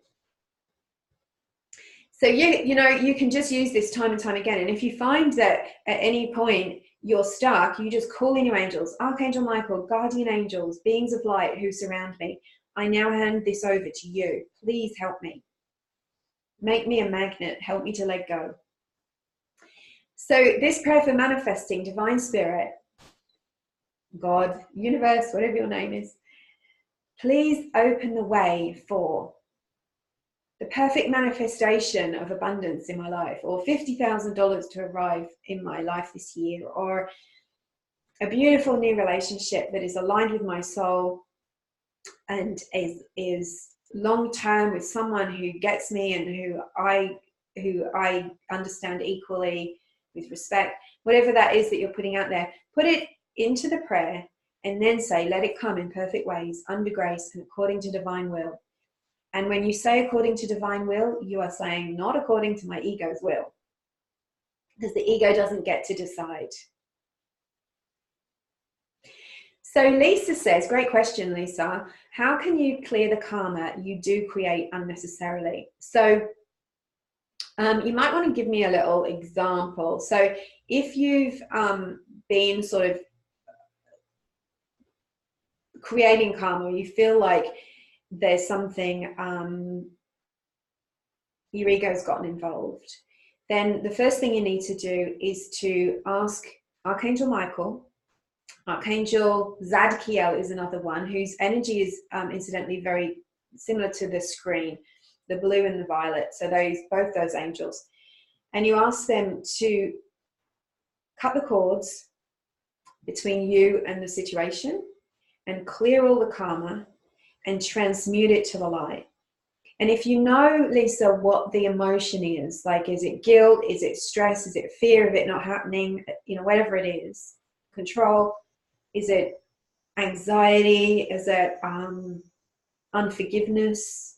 So you can just use this time and time again. And if you find that at any point you're stuck, you just call in your angels, Archangel Michael, guardian angels, beings of light who surround me. I now hand this over to you. Please help me. Make me a magnet. Help me to let go. So this prayer for manifesting, divine spirit, God, universe, whatever your name is, please open the way for the perfect manifestation of abundance in my life, or $50,000 to arrive in my life this year, or a beautiful new relationship that is aligned with my soul and is long term with someone who gets me and who I understand equally, with respect. Whatever that is that you're putting out there, put it into the prayer and then say, let it come in perfect ways, under grace and according to divine will. And when you say according to divine will, you are saying not according to my ego's will, because the ego doesn't get to decide. So Lisa says, great question, Lisa. How can you clear the karma you do create unnecessarily? So you might want to give me a little example. So if you've been sort of creating karma, you feel like there's something, your ego's gotten involved, then the first thing you need to do is to ask Archangel Michael. Archangel Zadkiel is another one whose energy is incidentally very similar to the screen, the blue and the violet. So both those angels. And you ask them to cut the cords between you and the situation and clear all the karma and transmute it to the light. And if you know, Lisa, what the emotion is, like, is it guilt? Is it stress? Is it fear of it not happening? Whatever it is, control. Is it anxiety? Is it unforgiveness?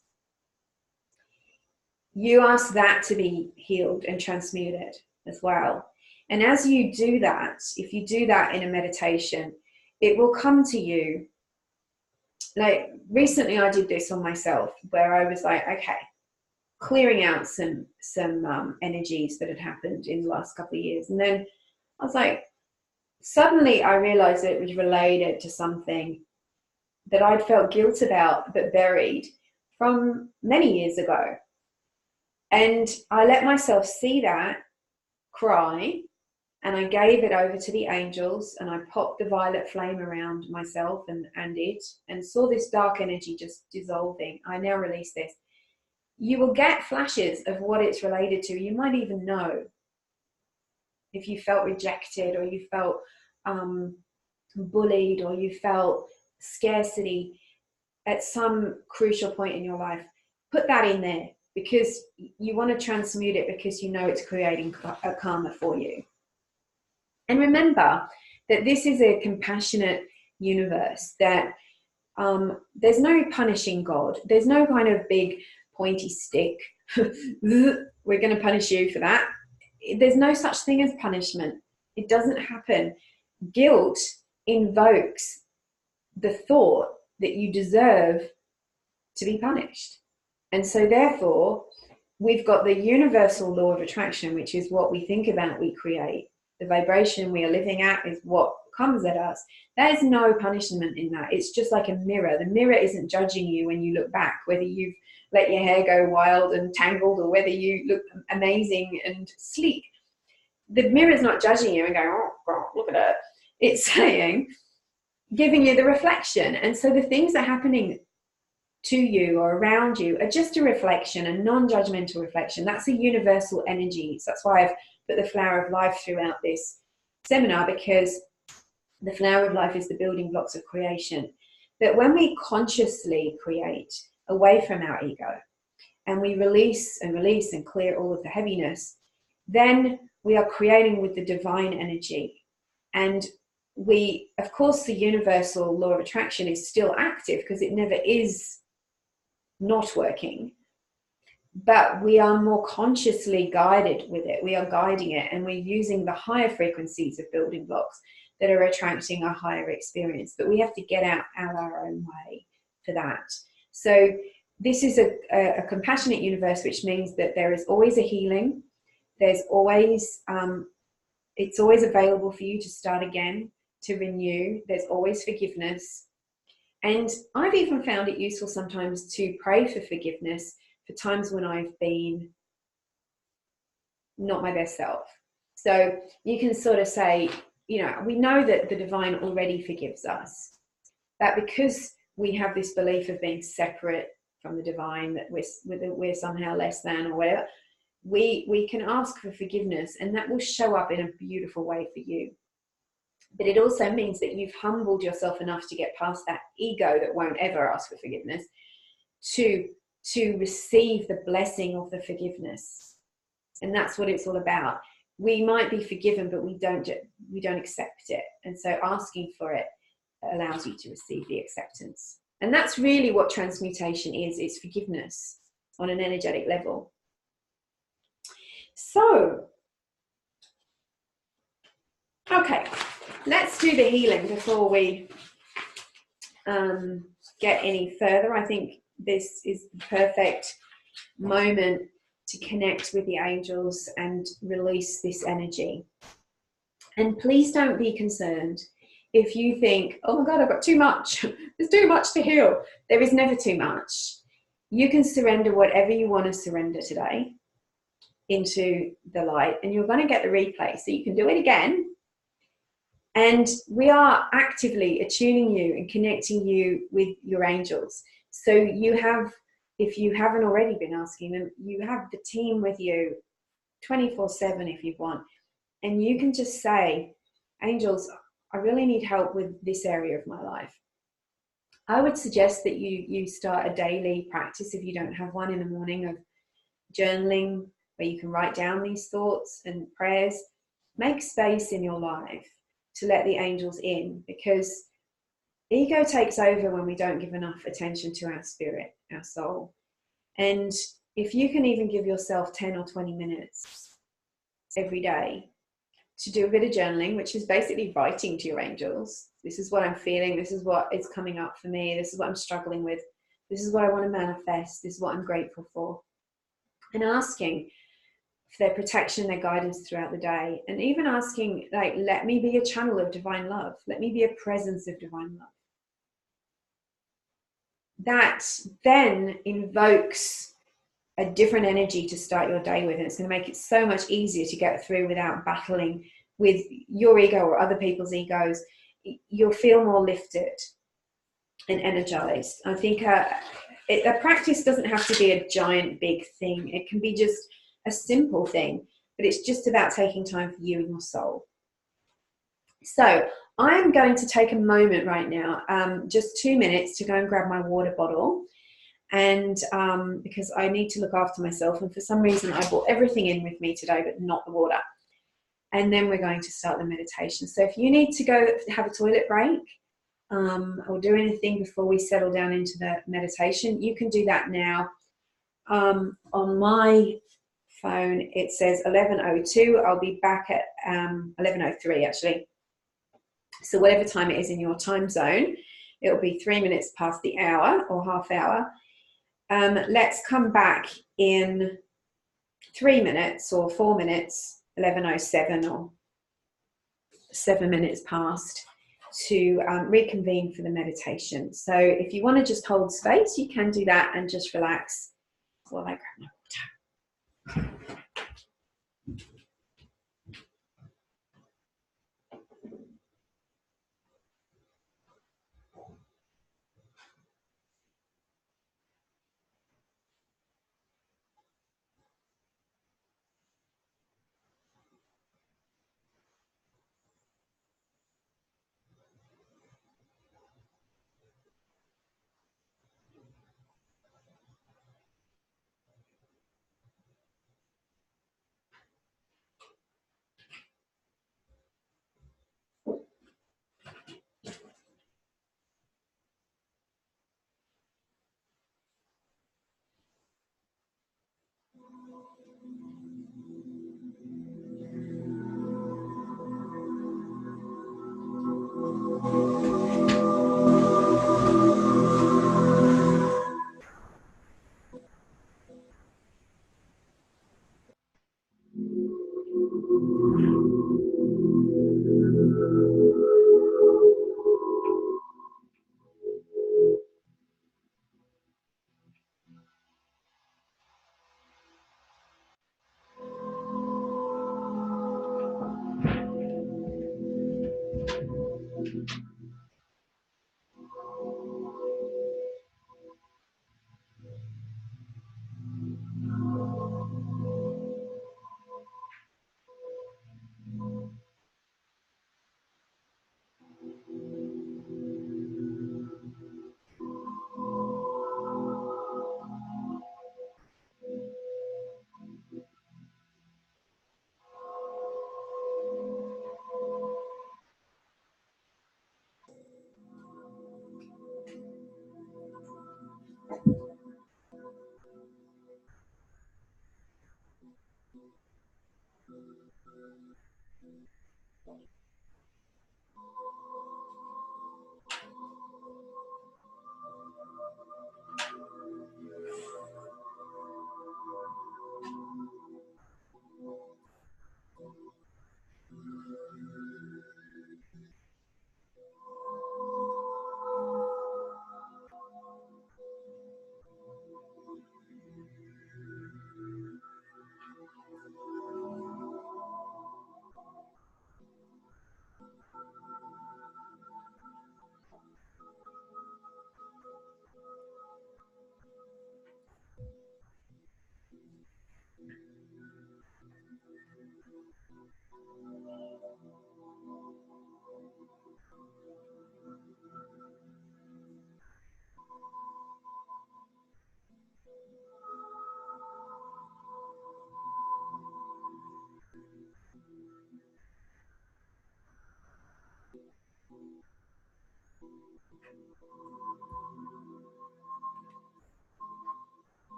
You ask that to be healed and transmuted as well. And as you do that, if you do that in a meditation, it will come to you. Like recently I did this on myself, where I was like, okay, clearing out some energies that had happened in the last couple of years. And then I was like, suddenly I realized that it was related to something that I'd felt guilt about, but buried from many years ago. And I let myself see that, cry, and I gave it over to the angels, and I popped the violet flame around myself and it, and saw this dark energy just dissolving. I now release this. You will get flashes of what it's related to. You might even know if you felt rejected, or you felt bullied, or you felt scarcity at some crucial point in your life. Put that in there, because you want to transmute it, because you know it's creating a karma for you. And remember that this is a compassionate universe, that there's no punishing God. There's no kind of big pointy stick. We're going to punish you for that. There's no such thing as punishment. It doesn't happen. Guilt invokes the thought that you deserve to be punished. And so therefore, we've got the universal law of attraction, which is what we think about, we create. The vibration we are living at is what comes at us. There's no punishment in that. It's just like a mirror. The mirror isn't judging you when you look back, whether you've let your hair go wild and tangled or whether you look amazing and sleek. The mirror is not judging you and going, oh, God, look at it. It's saying, giving you the reflection. And so the things that are happening to you or around you are just a reflection, a non-judgmental reflection. That's a universal energy. So that's why I've put the flower of life throughout this seminar, because the flower of life is the building blocks of creation. But when we consciously create away from our ego and we release and clear all of the heaviness, then we are creating with the divine energy. And we, of course, the universal law of attraction is still active because it never is not working, but we are more consciously guided with it. We are guiding it, and we're using the higher frequencies of building blocks that are attracting a higher experience. But we have to get out our own way for that. So this is a compassionate universe, which means that there is always a healing. There's always, it's always available for you to start again, to renew. There's always forgiveness. And I've even found it useful sometimes to pray for forgiveness for times when I've been not my best self. So you can sort of say, you know, we know that the divine already forgives us, that because we have this belief of being separate from the divine, that we're somehow less than or whatever, we can ask for forgiveness, and that will show up in a beautiful way for you. But it also means that you've humbled yourself enough to get past that ego that won't ever ask for forgiveness, to receive the blessing of the forgiveness. And that's what it's all about. We might be forgiven, but we don't accept it. And so asking for it allows you to receive the acceptance. And that's really what transmutation is. It's forgiveness on an energetic level. So, okay, let's do the healing before we get any further. I think this is the perfect moment to connect with the angels and release this energy. And please don't be concerned if you think, oh my God, I've got too much. There's too much to heal. There is never too much. You can surrender whatever you want to surrender today into the light, and you're going to get the replay, so you can do it again. And we are actively attuning you and connecting you with your angels. So you have, if you haven't already been asking them, you have the team with you 24/7 if you want. And you can just say, angels, I really need help with this area of my life. I would suggest that you start a daily practice, if you don't have one, in the morning, of journaling, where you can write down these thoughts and prayers. Make space in your life to let the angels in, because ego takes over when we don't give enough attention to our spirit, our soul. And if you can even give yourself 10 or 20 minutes every day to do a bit of journaling, which is basically writing to your angels, this is what I'm feeling, this is what is coming up for me, this is what I'm struggling with, this is what I want to manifest, this is what I'm grateful for, and asking for their protection, their guidance throughout the day, and even asking, like, let me be a channel of divine love, let me be a presence of divine love. That then invokes a different energy to start your day with, and it's going to make it so much easier to get through without battling with your ego or other people's egos. You'll feel more lifted and energized. I think a practice doesn't have to be a giant big thing. It can be just a simple thing, but it's just about taking time for you and your soul. So I'm going to take a moment right now, just 2 minutes, to go and grab my water bottle. And because I need to look after myself, and for some reason I brought everything in with me today but not the water. And then we're going to start the meditation. So if you need to go have a toilet break or do anything before we settle down into the meditation, you can do that now. On my phone it says 11:02. I'll be back at 11:03 actually. So whatever time it is in your time zone, it'll be 3 minutes past the hour or half hour. Let's come back in 3 minutes or 4 minutes, 11:07 or 7 minutes past, to reconvene for the meditation. So if you want to just hold space, you can do that and just relax while I grab my water.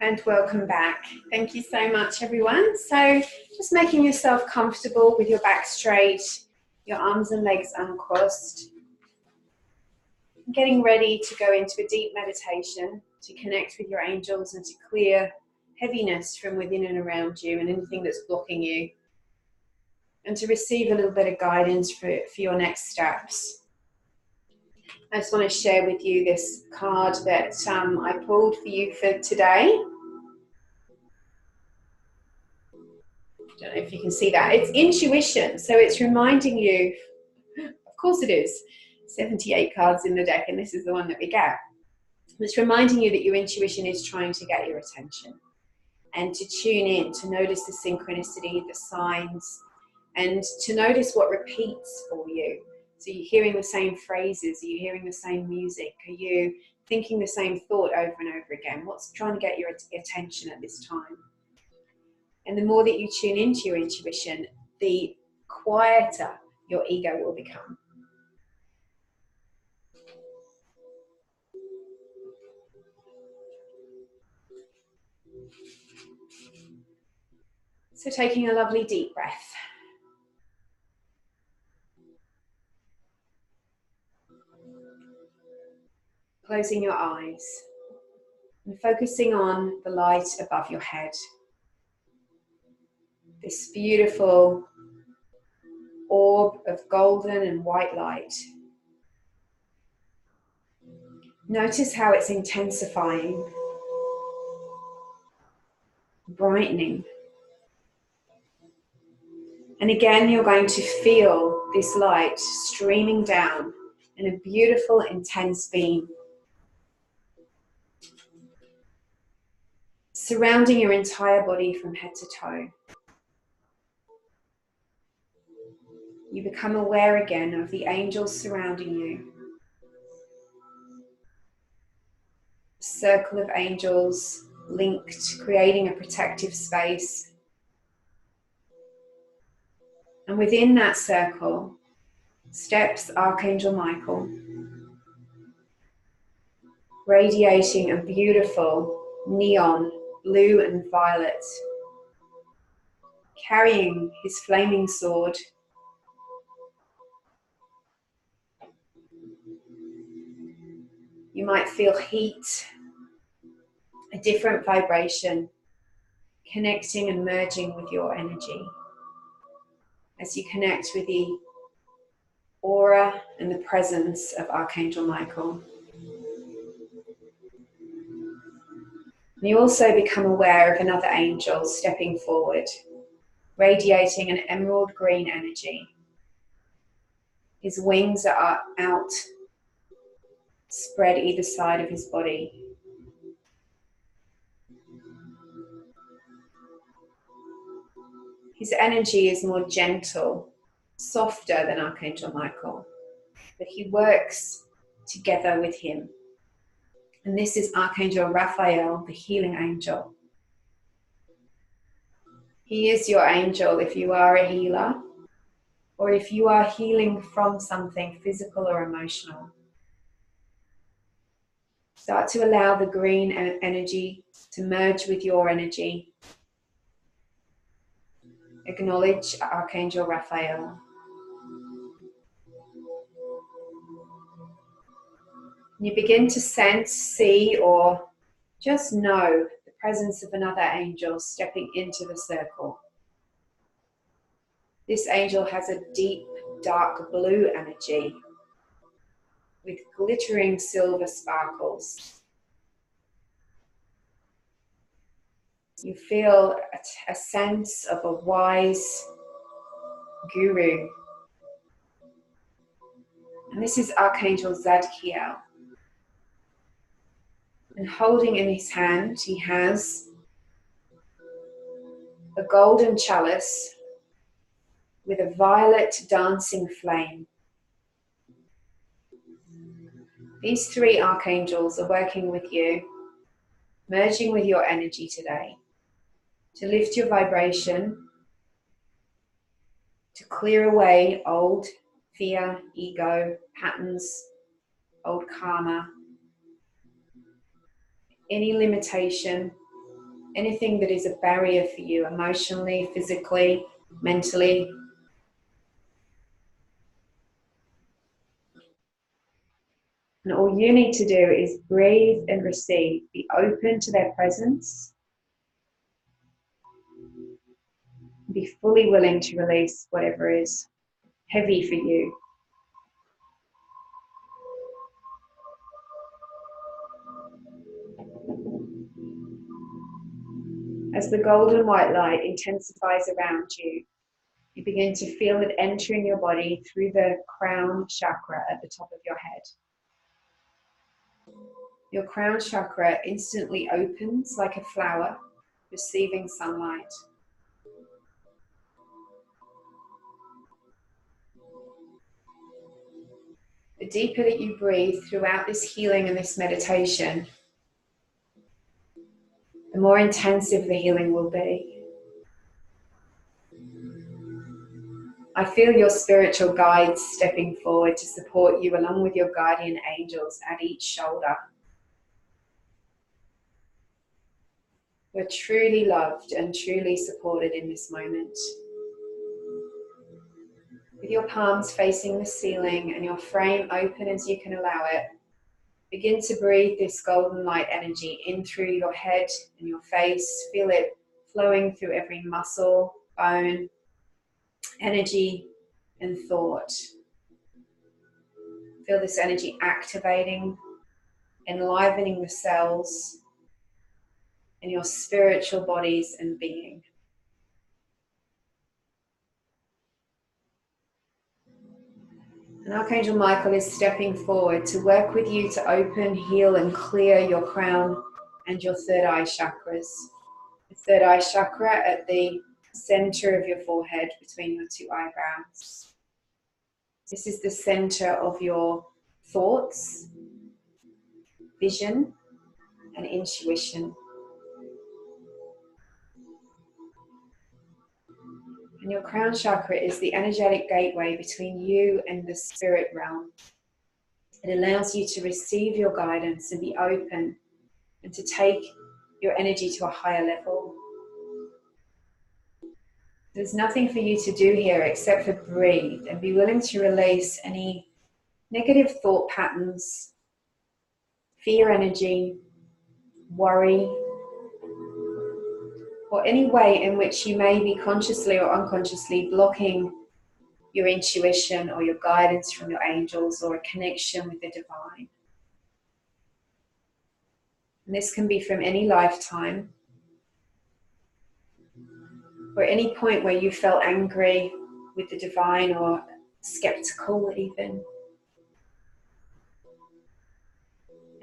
And welcome back. Thank you so much, everyone. So just making yourself comfortable with your back straight, your arms and legs uncrossed. Getting ready to go into a deep meditation to connect with your angels and to clear heaviness from within and around you and anything that's blocking you. And to receive a little bit of guidance for your next steps. I just want to share with you this card that I pulled for you for today. I don't know if you can see that. It's intuition. So it's reminding you, of course it is, 78 cards in the deck, and this is the one that we get. It's reminding you that your intuition is trying to get your attention, and to tune in, to notice the synchronicity, the signs, and to notice what repeats for you. So you're hearing the same phrases, are you hearing the same music, are you thinking the same thought over and over again? What's trying to get your attention at this time? And the more that you tune into your intuition, the quieter your ego will become. So taking a lovely deep breath. Closing your eyes and focusing on the light above your head. This beautiful orb of golden and white light. Notice how it's intensifying, brightening. And again, you're going to feel this light streaming down in a beautiful, intense beam, surrounding your entire body from head to toe. You become aware again of the angels surrounding you. A circle of angels linked, creating a protective space. And within that circle steps Archangel Michael, radiating a beautiful neon blue and violet, carrying his flaming sword. You might feel heat, a different vibration, connecting and merging with your energy as you connect with the aura and the presence of Archangel Michael. And you also become aware of another angel stepping forward, radiating an emerald green energy. His wings are out, spread either side of his body. His energy is more gentle, softer than Archangel Michael, but he works together with him. And this is Archangel Raphael, the healing angel. He is your angel if you are a healer, or if you are healing from something physical or emotional. Start to allow the green energy to merge with your energy. Acknowledge Archangel Raphael. You begin to sense, see, or just know the presence of another angel stepping into the circle. This angel has a deep, dark blue energy with glittering silver sparkles. You feel a sense of a wise guru. And this is Archangel Zadkiel. And holding in his hand, he has a golden chalice with a violet dancing flame. These three archangels are working with you, merging with your energy today, to lift your vibration, to clear away old fear, ego, patterns, old karma, any limitation, anything that is a barrier for you emotionally, physically, mentally. And all you need to do is breathe and receive. Be open to their presence. Be fully willing to release whatever is heavy for you. As the golden white light intensifies around you, you begin to feel it entering your body through the crown chakra at the top of your head. Your crown chakra instantly opens like a flower, receiving sunlight. The deeper that you breathe throughout this healing and this meditation, the more intensive the healing will be. I feel your spiritual guides stepping forward to support you along with your guardian angels at each shoulder. You're truly loved and truly supported in this moment. With your palms facing the ceiling and your frame open as you can allow it, begin to breathe this golden light energy in through your head and your face. Feel it flowing through every muscle, bone, energy, and thought. Feel this energy activating, enlivening the cells in your spiritual bodies and being. And Archangel Michael is stepping forward to work with you to open, heal, and clear your crown and your third eye chakras. The third eye chakra at the center of your forehead between your two eyebrows. This is the center of your thoughts, vision, and intuition. And your crown chakra is the energetic gateway between you and the spirit realm. It allows you to receive your guidance and be open and to take your energy to a higher level. There's nothing for you to do here except for breathe and be willing to release any negative thought patterns, fear energy, worry, or any way in which you may be consciously or unconsciously blocking your intuition or your guidance from your angels or a connection with the divine. And this can be from any lifetime or any point where you felt angry with the divine or skeptical even.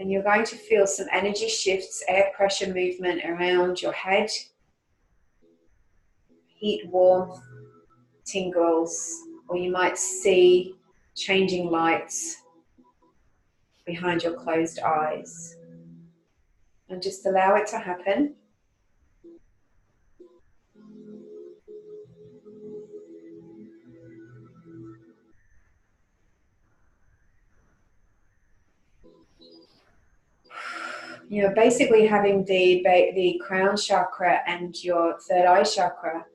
And you're going to feel some energy shifts, air pressure movement around your head, heat, warmth, tingles, or you might see changing lights behind your closed eyes. And just allow it to happen. You know, basically having the crown chakra and your third eye chakra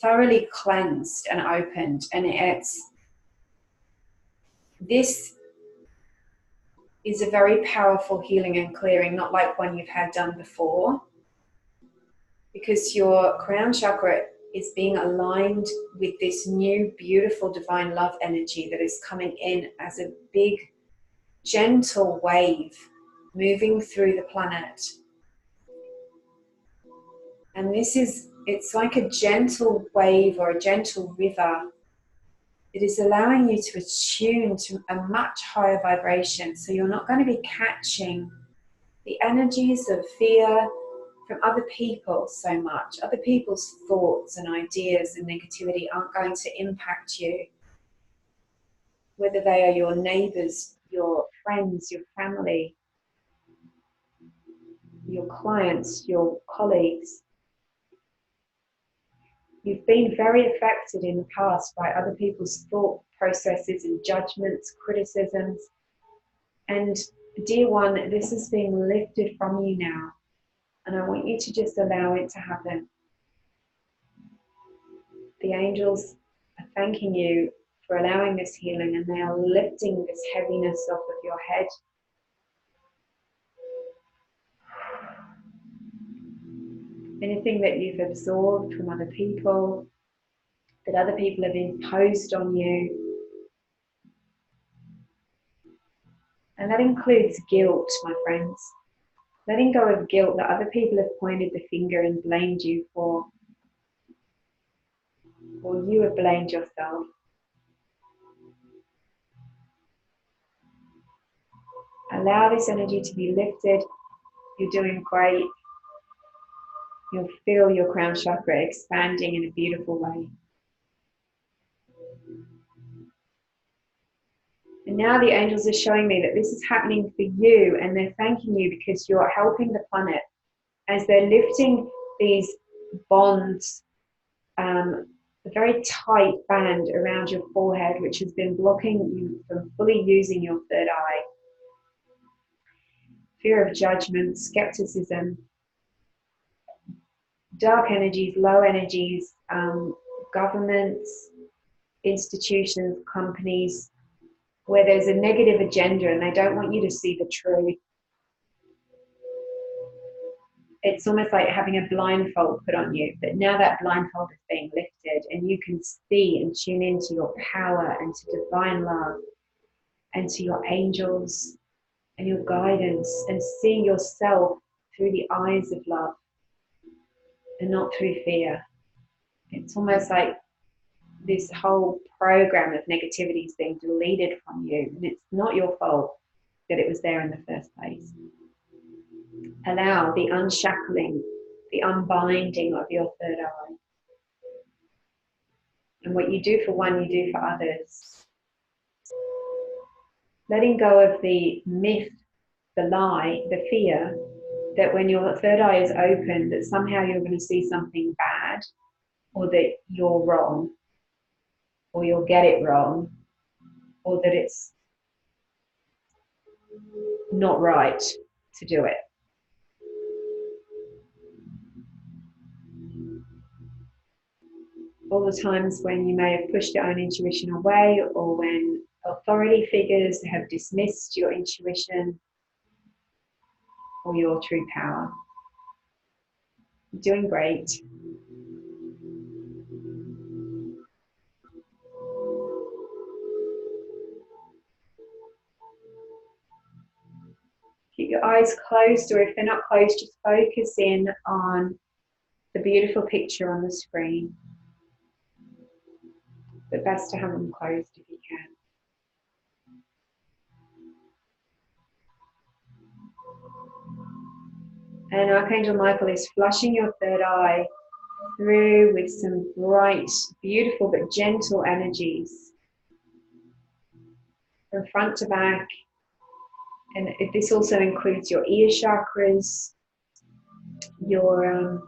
thoroughly cleansed and opened, and this is a very powerful healing and clearing, not like one you've had done before, because your crown chakra is being aligned with this new beautiful divine love energy that is coming in as a big gentle wave moving through the planet. And it's like a gentle wave or a gentle river. It is allowing you to attune to a much higher vibration. So you're not going to be catching the energies of fear from other people so much. Other people's thoughts and ideas and negativity aren't going to impact you. Whether they are your neighbors, your friends, your family, your clients, your colleagues. You've been very affected in the past by other people's thought processes and judgments, criticisms. And dear one, this is being lifted from you now. And I want you to just allow it to happen. The angels are thanking you for allowing this healing, and they are lifting this heaviness off of your head. Anything that you've absorbed from other people, that other people have imposed on you. And that includes guilt, my friends. Letting go of guilt that other people have pointed the finger and blamed you for, or you have blamed yourself. Allow this energy to be lifted. You're doing great. You'll feel your crown chakra expanding in a beautiful way. And now the angels are showing me that this is happening for you, and they're thanking you because you're helping the planet as they're lifting these bonds, a very tight band around your forehead, which has been blocking you from fully using your third eye. Fear of judgment, skepticism, dark energies, low energies, governments, institutions, companies, where there's a negative agenda and they don't want you to see the truth. It's almost like having a blindfold put on you, but now that blindfold is being lifted and you can see and tune into your power and to divine love and to your angels and your guidance, and see yourself through the eyes of love and not through fear. It's almost like this whole program of negativity is being deleted from you, and it's not your fault that it was there in the first place. Allow the unshackling, the unbinding of your third eye. And what you do for one, you do for others. Letting go of the myth, the lie, the fear that when your third eye is open, that somehow you're going to see something bad, or that you're wrong, or you'll get it wrong, or that it's not right to do it. All the times when you may have pushed your own intuition away, or when authority figures have dismissed your intuition or your true power. You're doing great. Keep your eyes closed, or if they're not closed, just focus in on the beautiful picture on the screen. But best to have them closed if you can. And Archangel Michael is flushing your third eye through with some bright, beautiful but gentle energies from front to back. And this also includes your ear chakras, your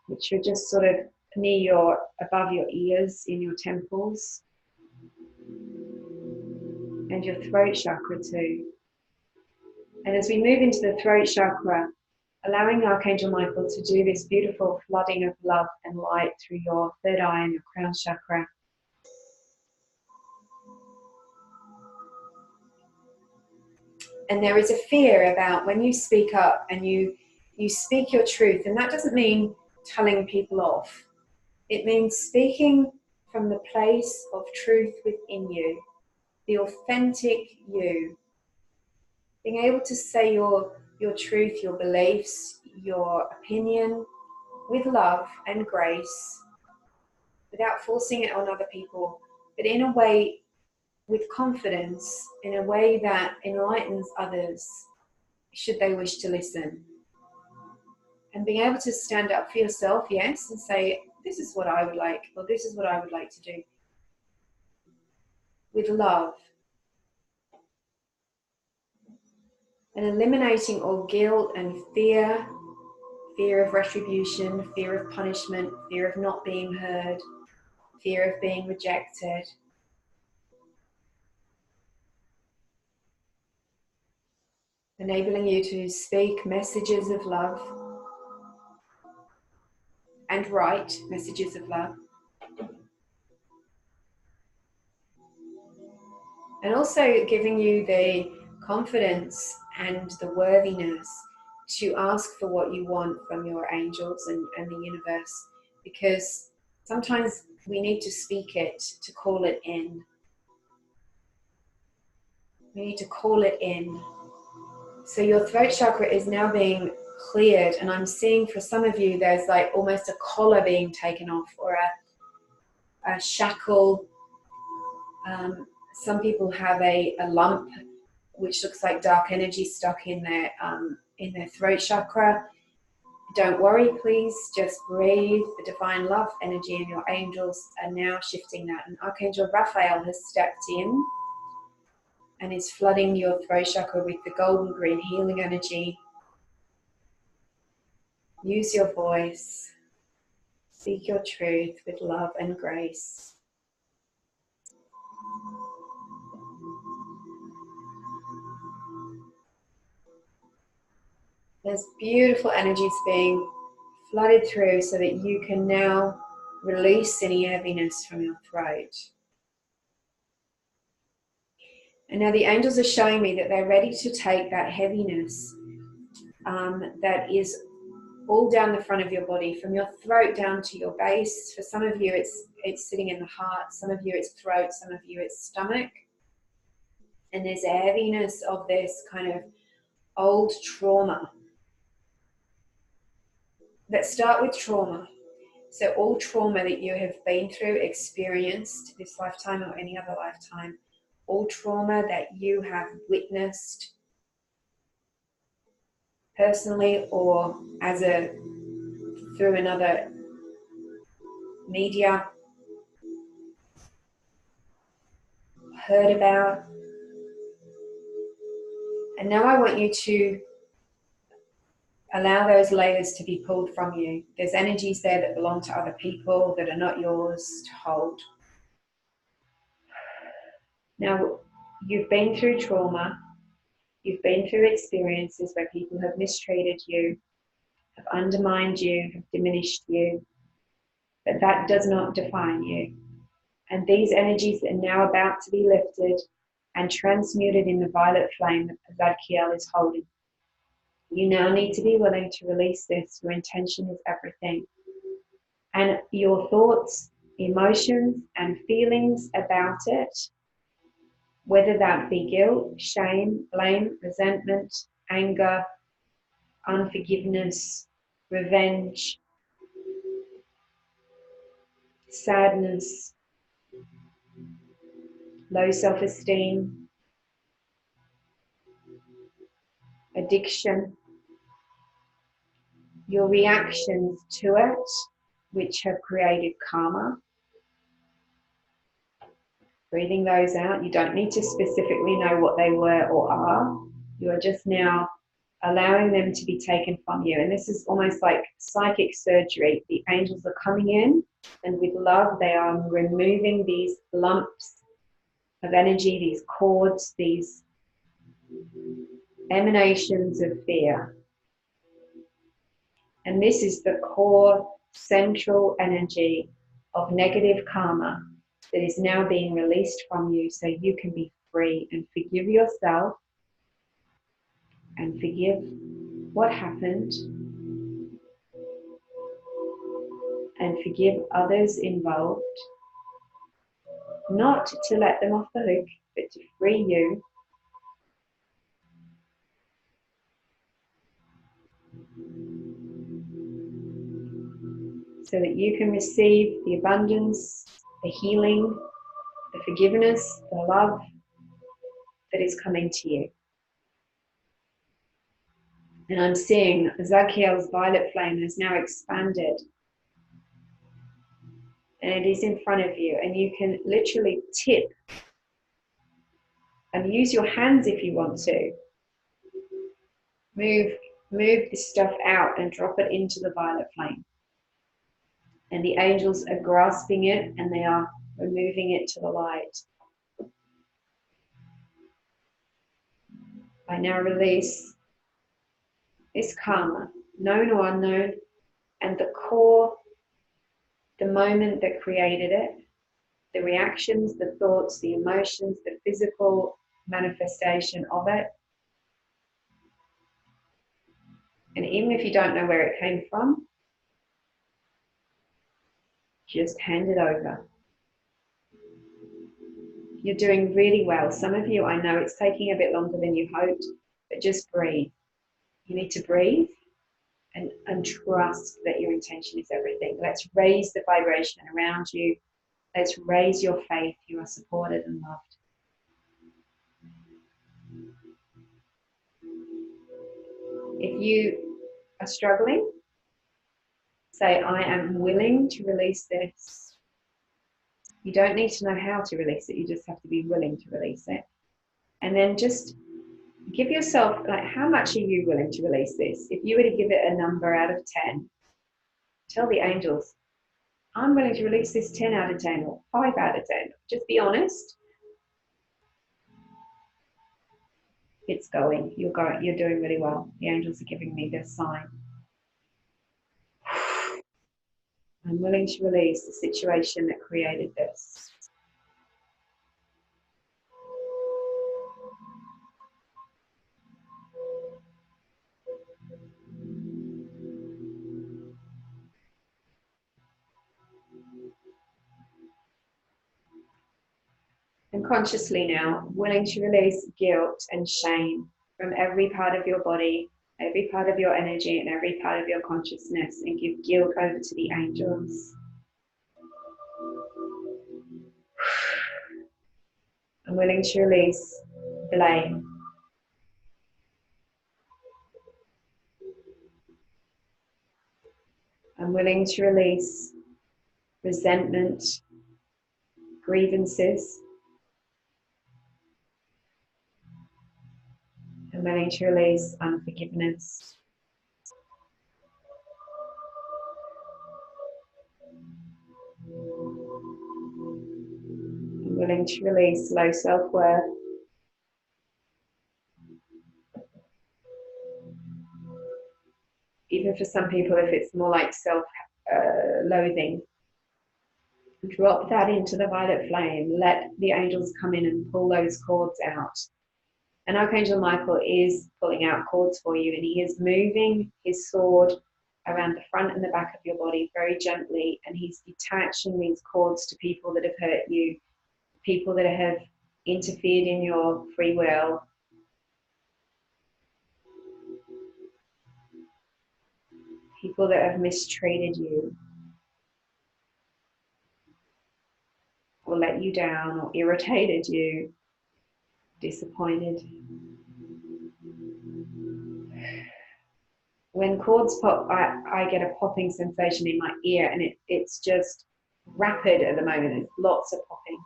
which are just sort of near above your ears, in your temples, and your throat chakra too. And as we move into the throat chakra, allowing Archangel Michael to do this beautiful flooding of love and light through your third eye and your crown chakra. And there is a fear about when you speak up and you speak your truth, and that doesn't mean telling people off. It means speaking from the place of truth within you, the authentic you. Being able to say your truth, your beliefs, your opinion with love and grace, without forcing it on other people, but in a way with confidence, in a way that enlightens others, should they wish to listen. And being able to stand up for yourself, yes, and say, this is what I would like, or this is what I would like to do, with love. And eliminating all guilt and fear, fear of retribution, fear of punishment, fear of not being heard, fear of being rejected. Enabling you to speak messages of love and write messages of love. And also giving you the confidence and the worthiness to ask for what you want from your angels and the universe, because sometimes we need to speak it to call it in. We need to call it in. So your throat chakra is now being cleared, and I'm seeing for some of you there's like almost a collar being taken off, or a shackle. Some people have a lump which looks like dark energy stuck in their throat chakra. Don't worry, please just breathe. The divine love energy and your angels are now shifting that. And Archangel Raphael has stepped in and is flooding your throat chakra with the golden green healing energy. Use your voice. Speak your truth with love and grace. There's beautiful energies being flooded through so that you can now release any heaviness from your throat. And now the angels are showing me that they're ready to take that heaviness that is all down the front of your body, from your throat down to your base. For some of you, it's sitting in the heart. Some of you, it's throat. Some of you, it's stomach. And there's a heaviness of this kind of old trauma. Let's start with trauma. So all trauma that you have been through, experienced this lifetime or any other lifetime, all trauma that you have witnessed personally or through another media, heard about. And now I want you to allow those layers to be pulled from you. There's energies there that belong to other people that are not yours to hold. Now, you've been through trauma. You've been through experiences where people have mistreated you, have undermined you, have diminished you. But that does not define you. And these energies are now about to be lifted and transmuted in the violet flame that Zadkiel is holding. You now need to be willing to release this. Your intention is everything. And your thoughts, emotions, and feelings about it, whether that be guilt, shame, blame, resentment, anger, unforgiveness, revenge, sadness, low self-esteem, addiction, your reactions to it, which have created karma. Breathing those out. You don't need to specifically know what they were or are. You are just now allowing them to be taken from you. And this is almost like psychic surgery. The angels are coming in, and with love, they are removing these lumps of energy, these cords, these emanations of fear. And this is the core central energy of negative karma that is now being released from you so you can be free and forgive yourself and forgive what happened and forgive others involved, not to let them off the hook, but to free you. So that you can receive the abundance, the healing, the forgiveness, the love that is coming to you. And I'm seeing Zadkiel's violet flame has now expanded. And it is in front of you. And you can literally tip and use your hands if you want to. Move this stuff out and drop it into the violet flame. And the angels are grasping it and they are removing it to the light. I now release this karma, known or unknown, and the core, the moment that created it, the reactions, the thoughts, the emotions, the physical manifestation of it. And even if you don't know where it came from, just hand it over. You're doing really well. Some of you, I know it's taking a bit longer than you hoped, but just breathe. You need to breathe and trust that your intention is everything. Let's raise the vibration around you. Let's raise your faith. You are supported and loved. If you are struggling, say, I am willing to release this. You don't need to know how to release it. You just have to be willing to release it. And then just give yourself, like, how much are you willing to release this? If you were to give it a number out of 10, tell the angels, I'm willing to release this 10 out of 10 or 5 out of 10. Just be honest. It's going. You're doing really well. The angels are giving me this sign. I'm willing to release the situation that created this. And consciously now, willing to release guilt and shame from every part of your body, every part of your energy, and every part of your consciousness, and give guilt over to the angels. I'm willing to release blame. I'm willing to release resentment, grievances. I'm willing to release unforgiveness. I'm willing to release low self-worth. Even for some people, if it's more like self-loathing, drop that into the violet flame. Let the angels come in and pull those cords out. And Archangel Michael is pulling out cords for you, and he is moving his sword around the front and the back of your body very gently, and he's detaching these cords to people that have hurt you, people that have interfered in your free will. People that have mistreated you or let you down or irritated you, disappointed. When cords pop, I get a popping sensation in my ear, and it's just rapid at the moment. There's lots of popping.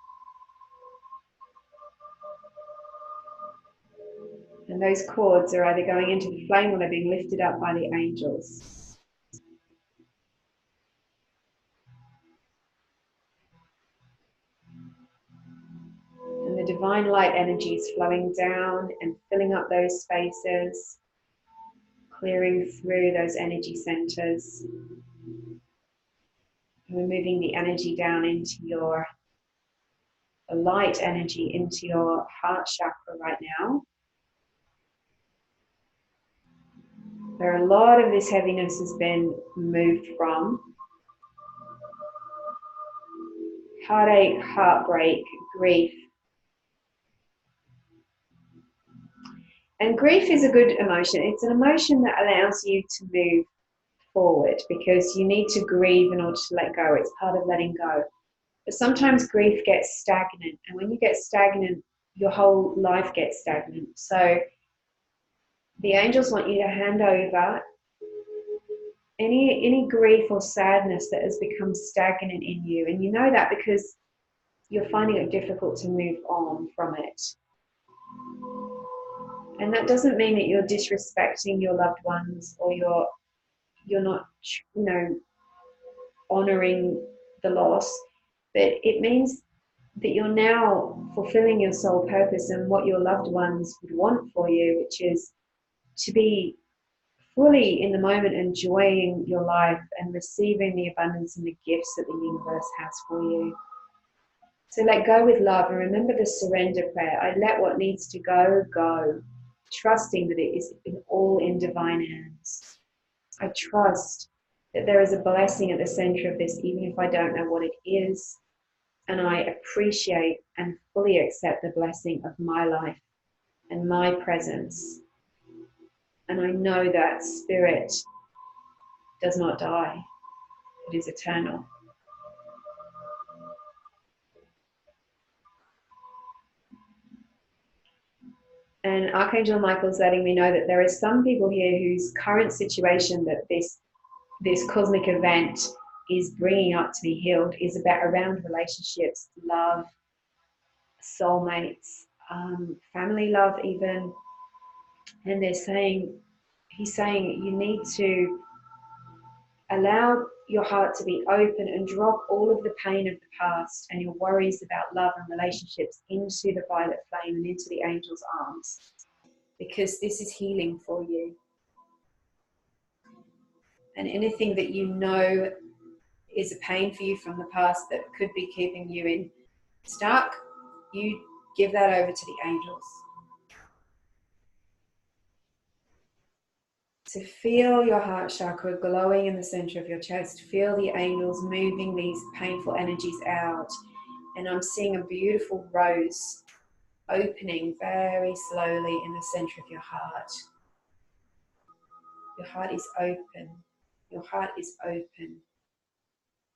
And those cords are either going into the flame or they're being lifted up by the angels. And the divine light energy is flowing down and filling up those spaces, clearing through those energy centers. And we're moving the energy down into your light energy into your heart chakra right now. Where a lot of this heaviness has been moved from. Heartache, heartbreak, grief. And grief is a good emotion. It's an emotion that allows you to move forward, because you need to grieve in order to let go. It's part of letting go. But sometimes grief gets stagnant, and when you get stagnant, your whole life gets stagnant. So the angels want you to hand over any grief or sadness that has become stagnant in you. And you know that because you're finding it difficult to move on from it. And that doesn't mean that you're disrespecting your loved ones, or you're not, honoring the loss, but it means that you're now fulfilling your soul purpose and what your loved ones would want for you, which is to be fully in the moment, enjoying your life and receiving the abundance and the gifts that the universe has for you. So let go with love, and remember the surrender prayer. I let what needs to go, go, trusting that it is all in divine hands. I trust that there is a blessing at the center of this, even if I don't know what it is. And I appreciate and fully accept the blessing of my life and my presence. And I know that spirit does not die. It is eternal. And Archangel Michael's letting me know that there are some people here whose current situation, that this cosmic event is bringing up to be healed, is about around relationships, love, soulmates, family love even. And he's saying you need to allow your heart to be open and drop all of the pain of the past and your worries about love and relationships into the violet flame and into the angel's arms, because this is healing for you. And anything that you know is a pain for you from the past that could be keeping you in stuck, you give that over to the angels. So feel your heart chakra glowing in the center of your chest. Feel the angels moving these painful energies out. And I'm seeing a beautiful rose opening very slowly in the center of your heart. Your heart is open. Your heart is open.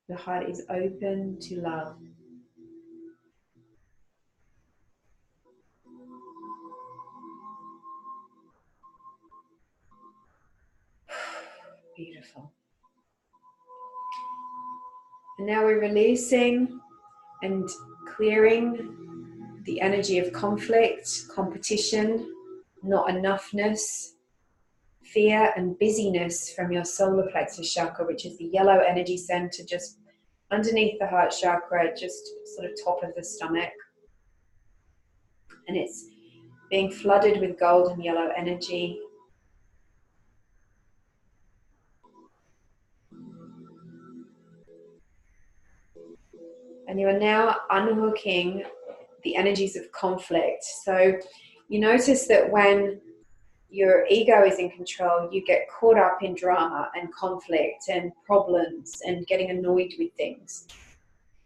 Your heart is open to love. Beautiful. And now we're releasing and clearing the energy of conflict, competition, not enoughness, fear and busyness from your solar plexus chakra, which is the yellow energy center just underneath the heart chakra, just sort of top of the stomach. And it's being flooded with golden yellow energy. And you are now unhooking the energies of conflict. So you notice that when your ego is in control, you get caught up in drama and conflict and problems and getting annoyed with things.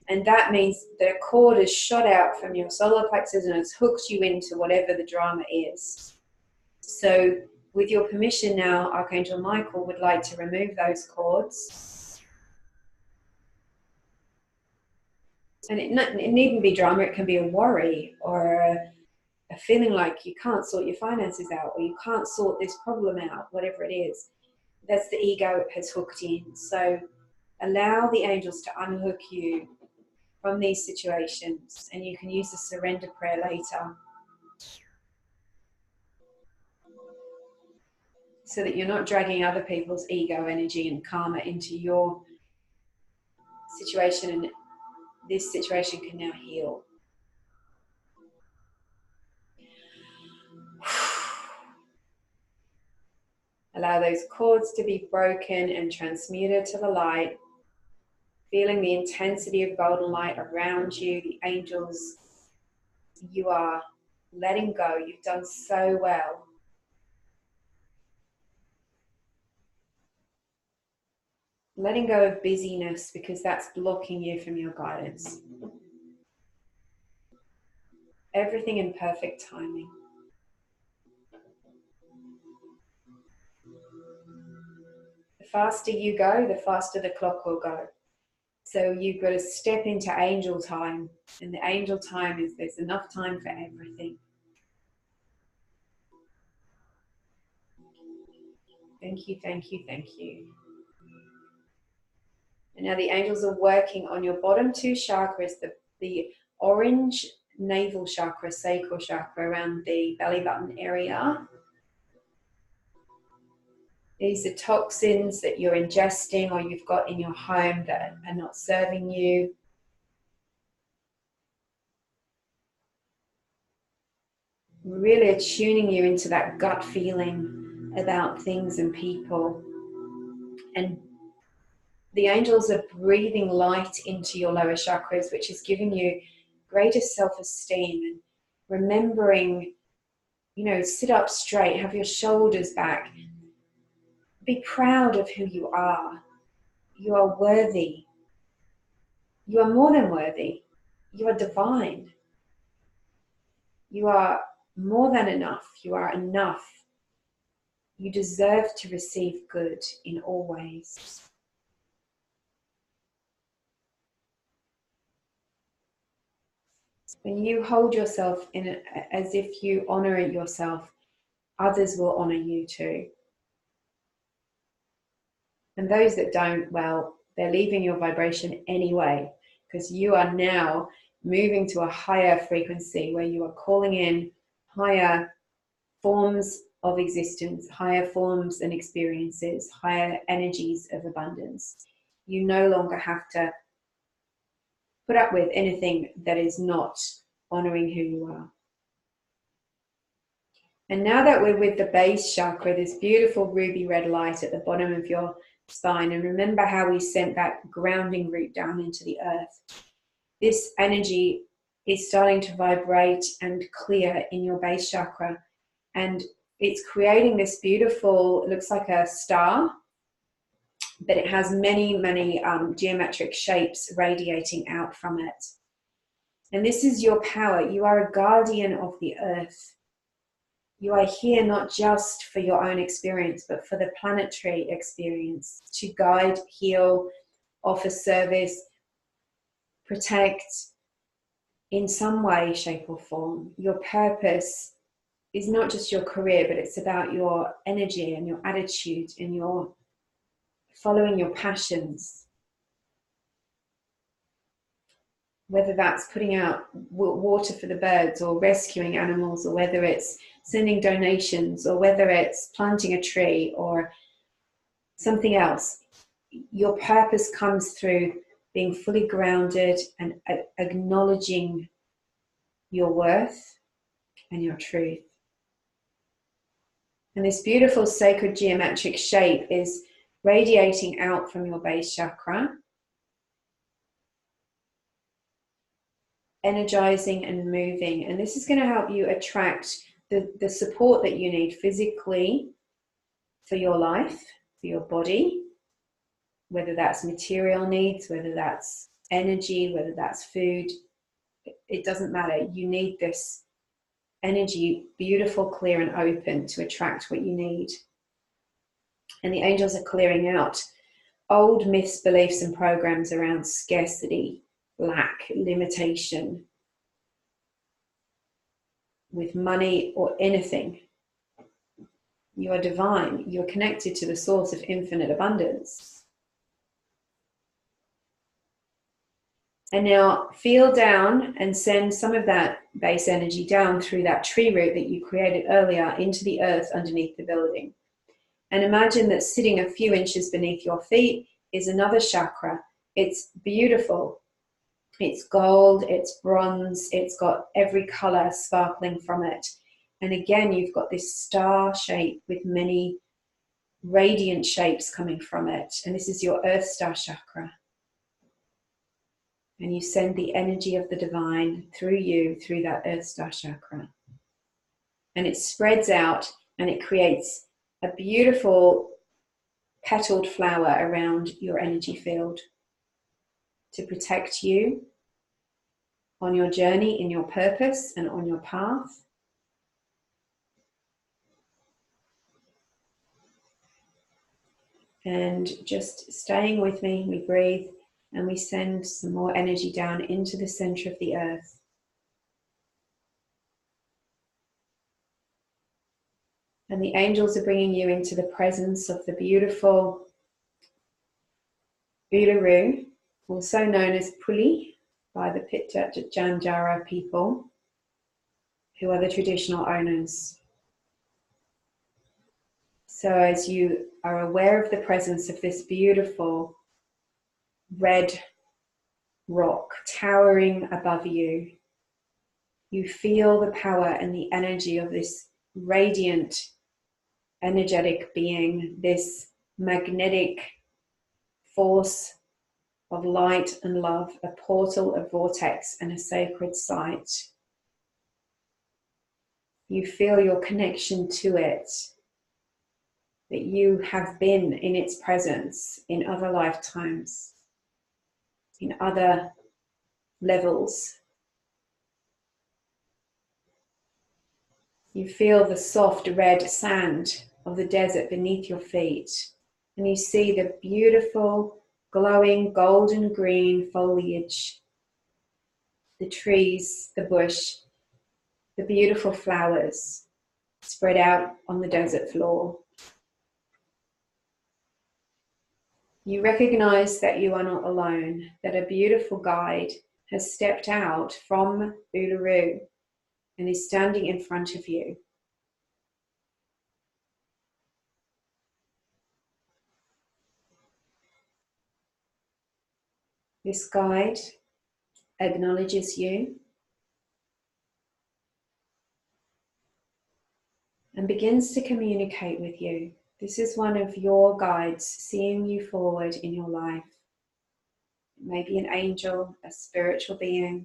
And that means that a cord is shot out from your solar plexus and it's hooked you into whatever the drama is. So with your permission now, Archangel Michael would like to remove those cords. And it needn't be drama, it can be a worry or a feeling like you can't sort your finances out or you can't sort this problem out, whatever it is. That's the ego has hooked in. So allow the angels to unhook you from these situations, and you can use the surrender prayer later so that you're not dragging other people's ego energy and karma into your situation, and this situation can now heal. Allow those cords to be broken and transmuted to the light, feeling the intensity of golden light around you, the angels. You are letting go. You've done so well. Letting go of busyness because that's blocking you from your guidance. Everything in perfect timing. The faster you go, the faster the clock will go. So you've got to step into angel time. And the angel time is there's enough time for everything. Thank you, thank you, thank you. And now the angels are working on your bottom two chakras, the orange navel chakra, sacral chakra, around the belly button area. These are toxins that you're ingesting or you've got in your home that are not serving you. Really attuning you into that gut feeling about things and people. And the angels are breathing light into your lower chakras, which is giving you greater self-esteem and remembering, sit up straight, have your shoulders back. Be proud of who you are. You are worthy. You are more than worthy. You are divine. You are more than enough. You are enough. You deserve to receive good in all ways. When you hold yourself as if you honor yourself, others will honor you too. And those that don't, well, they're leaving your vibration anyway, because you are now moving to a higher frequency where you are calling in higher forms of existence, higher forms and experiences, higher energies of abundance. You no longer have to put up with anything that is not honoring who you are. And now that we're with the base chakra, this beautiful ruby red light at the bottom of your spine, and remember how we sent that grounding root down into the earth. This energy is starting to vibrate and clear in your base chakra, and it's creating this beautiful, it looks like a star, but it has many, many geometric shapes radiating out from it. And this is your power. You are a guardian of the earth. You are here not just for your own experience, but for the planetary experience, to guide, heal, offer service, protect in some way, shape, or form. Your purpose is not just your career, but it's about your energy and your attitude and your following your passions. Whether that's putting out water for the birds or rescuing animals, or whether it's sending donations, or whether it's planting a tree or something else, your purpose comes through being fully grounded and acknowledging your worth and your truth. And this beautiful sacred geometric shape is radiating out from your base chakra, energizing and moving. And this is going to help you attract the support that you need physically for your life, for your body, whether that's material needs, whether that's energy, whether that's food. It doesn't matter. You need this energy, beautiful, clear, and open, to attract what you need. And the angels are clearing out old myths, beliefs, and programs around scarcity, lack, limitation with money or anything. You are divine. You are connected to the source of infinite abundance. And now feel down and send some of that base energy down through that tree root that you created earlier into the earth underneath the building. And imagine that sitting a few inches beneath your feet is another chakra. It's beautiful. It's gold, it's bronze, it's got every color sparkling from it. And again, you've got this star shape with many radiant shapes coming from it. And this is your earth star chakra. And you send the energy of the divine through you, through that earth star chakra. And it spreads out and it creates a beautiful petaled flower around your energy field to protect you on your journey, in your purpose, and on your path. And just staying with me, we breathe and we send some more energy down into the center of the earth. And the angels are bringing you into the presence of the beautiful Uluru, also known as Puli by the Pitjantjatjara people, who are the traditional owners. So as you are aware of the presence of this beautiful red rock towering above you, you feel the power and the energy of this radiant, energetic being, this magnetic force of light and love, a portal, a vortex, and a sacred site. You feel your connection to it, that you have been in its presence in other lifetimes, in other levels. You feel the soft red sand of the desert beneath your feet, and you see the beautiful glowing golden green foliage the trees, the bush, the beautiful flowers spread out on the desert floor. You recognize that you are not alone, that a beautiful guide has stepped out from Uluru and is standing in front of you. This guide acknowledges you and begins to communicate with you. This is one of your guides seeing you forward in your life. It may be an angel, a spiritual being.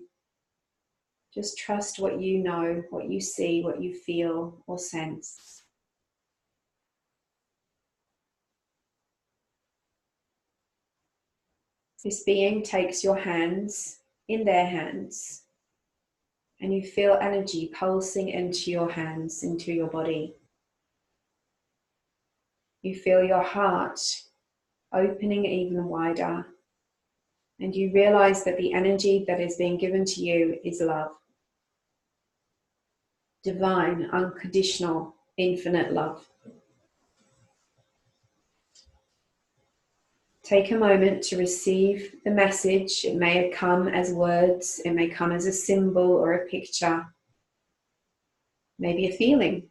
Just trust what you know, what you see, what you feel or sense. This being takes your hands in their hands, and you feel energy pulsing into your hands, into your body. You feel your heart opening even wider, and you realize that the energy that is being given to you is love. Divine, unconditional, infinite love. Take a moment to receive the message. It may have come as words, it may come as a symbol or a picture, maybe a feeling.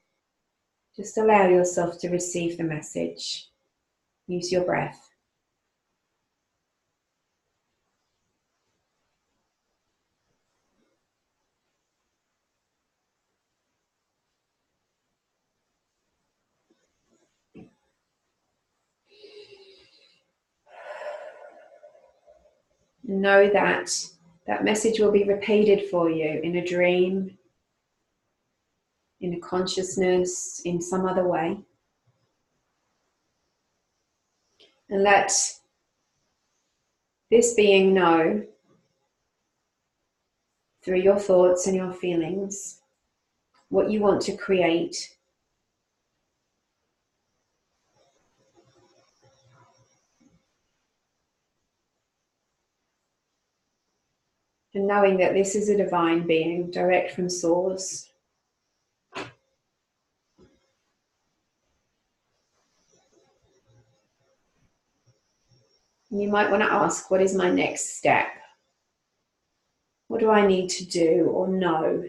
Just allow yourself to receive the message. Use your breath. Know that that message will be repeated for you in a dream, in a consciousness, in some other way. And let this being know through your thoughts and your feelings what you want to create. And knowing that this is a divine being direct from source. You might want to ask, what is my next step? What do I need to do or know?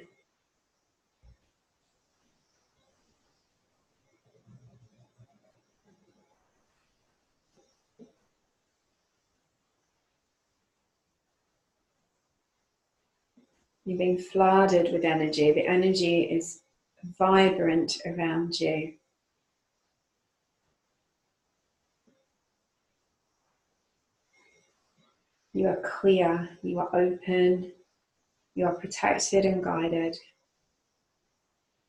You're being flooded with energy. The energy is vibrant around you. You are clear, you are open, you are protected and guided.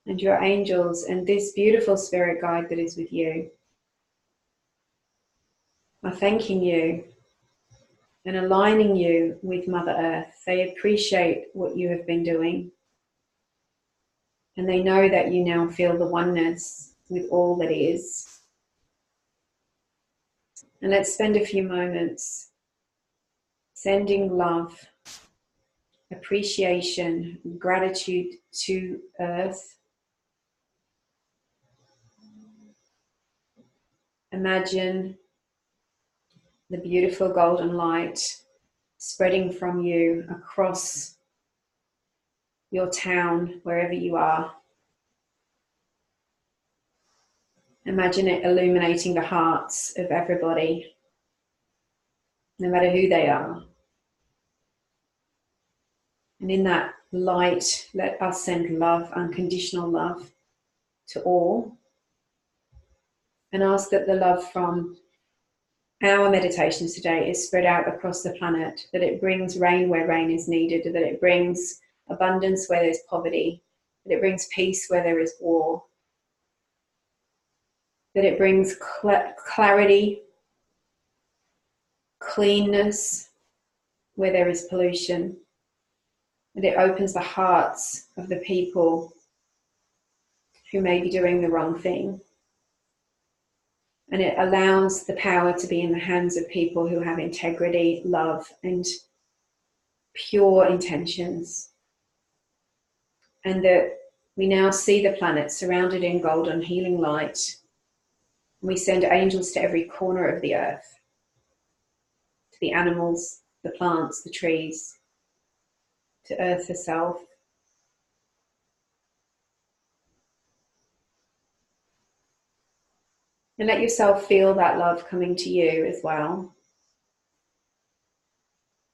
And your angels and this beautiful spirit guide that is with you are thanking you and aligning you with Mother Earth. They appreciate what you have been doing. And they know that you now feel the oneness with all that is. And let's spend a few moments sending love, appreciation, gratitude to Earth. Imagine the beautiful golden light spreading from you across your town, wherever you are. Imagine it illuminating the hearts of everybody, no matter who they are. And in that light, let us send love, unconditional love, to all. And ask that the love from our meditations today is spread out across the planet, that it brings rain where rain is needed, that it brings abundance where there's poverty, that it brings peace where there is war, that it brings clarity, cleanness where there is pollution, that it opens the hearts of the people who may be doing the wrong thing. And it allows the power to be in the hands of people who have integrity, love, and pure intentions, and that we now see the planet surrounded in golden healing light. We send angels to every corner of the earth, to the animals, the plants, the trees, to Earth herself. And let yourself feel that love coming to you as well.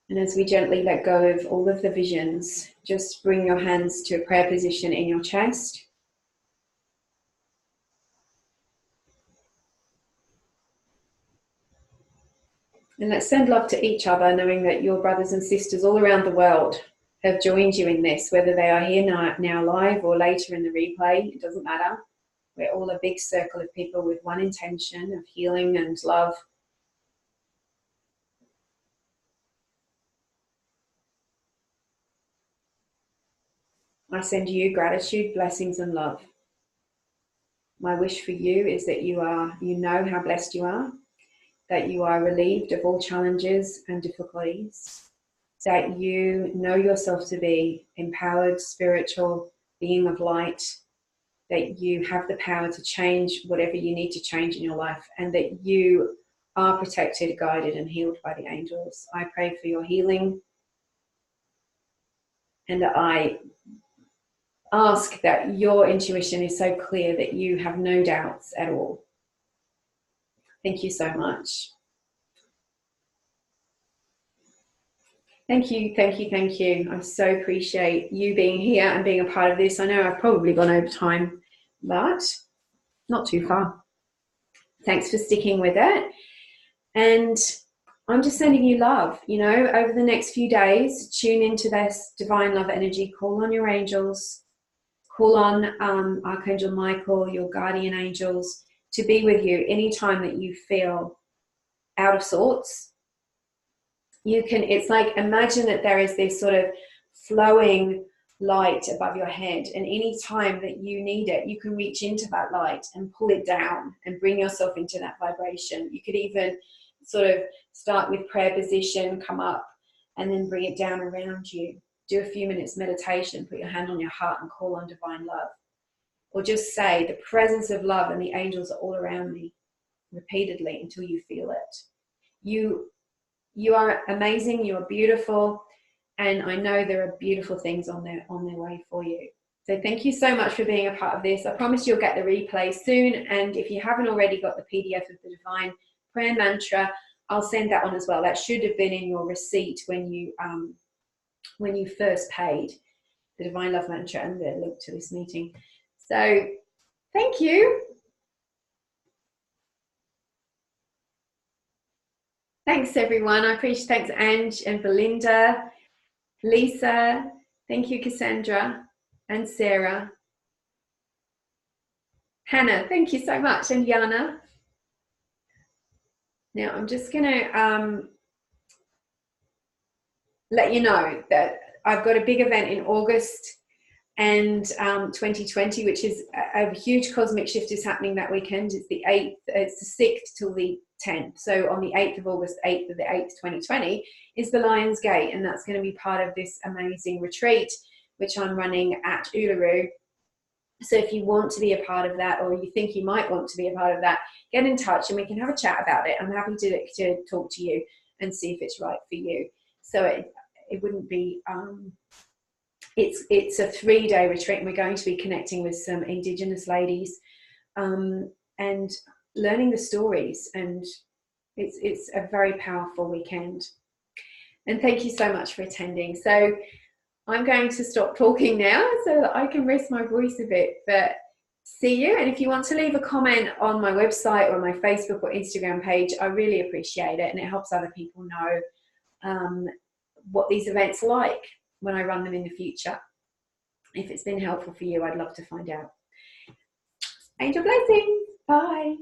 And as we gently let go of all of the visions, just bring your hands to a prayer position in your chest. And let's send love to each other, knowing that your brothers and sisters all around the world have joined you in this, whether they are here now live or later in the replay, it doesn't matter. We're all a big circle of people with one intention of healing and love. I send you gratitude, blessings, and love. My wish for you is that you know how blessed you are, that you are relieved of all challenges and difficulties, that you know yourself to be empowered, spiritual being of light, that you have the power to change whatever you need to change in your life, and that you are protected, guided, and healed by the angels. I pray for your healing, and I ask that your intuition is so clear that you have no doubts at all. Thank you so much. Thank you, thank you, thank you. I so appreciate you being here and being a part of this. I know I've probably gone over time, but not too far. Thanks for sticking with it. And I'm just sending you love, you know, over the next few days. Tune into this divine love energy. Call on your angels. Call on Archangel Michael, your guardian angels, to be with you anytime that you feel out of sorts. You can, it's like, imagine that there is this sort of flowing light above your head, and any time that you need it, you can reach into that light and pull it down and bring yourself into that vibration. You could even sort of start with prayer position, come up, and then bring it down around you. Do a few minutes meditation, put your hand on your heart and call on divine love. Or just say, the presence of love and the angels are all around me, repeatedly until you feel it. You are amazing, you are beautiful, and I know there are beautiful things on their way for you. So thank you so much for being a part of this. I promise you'll get the replay soon, and if you haven't already got the PDF of the Divine Prayer Mantra, I'll send that on as well. That should have been in your receipt when you first paid, the Divine Love Mantra and the link to this meeting. So thank you. Thanks everyone. I appreciate, thanks Ange and Belinda, Lisa, thank you Cassandra and Sarah. Hannah, thank you so much, and Yana. Now I'm just gonna let you know that I've got a big event in August and 2020, which is a huge cosmic shift is happening that weekend. It's the 8th, it's the 6th till the 10th. So on the 8th of August, 8th of the 8th, 2020 is the Lion's Gate, and that's going to be part of this amazing retreat, which I'm running at Uluru. So if you want to be a part of that, or you think you might want to be a part of that, get in touch and we can have a chat about it. I'm happy to talk to you and see if it's right for you. So it wouldn't be... It's a 3-day retreat, and we're going to be connecting with some Indigenous ladies and learning the stories, and it's a very powerful weekend. And thank you so much for attending. So I'm going to stop talking now so that I can rest my voice a bit, but see you. And if you want to leave a comment on my website or my Facebook or Instagram page, I really appreciate it, and it helps other people know what these events are like when I run them in the future. If it's been helpful for you, I'd love to find out. Angel blessings. Bye.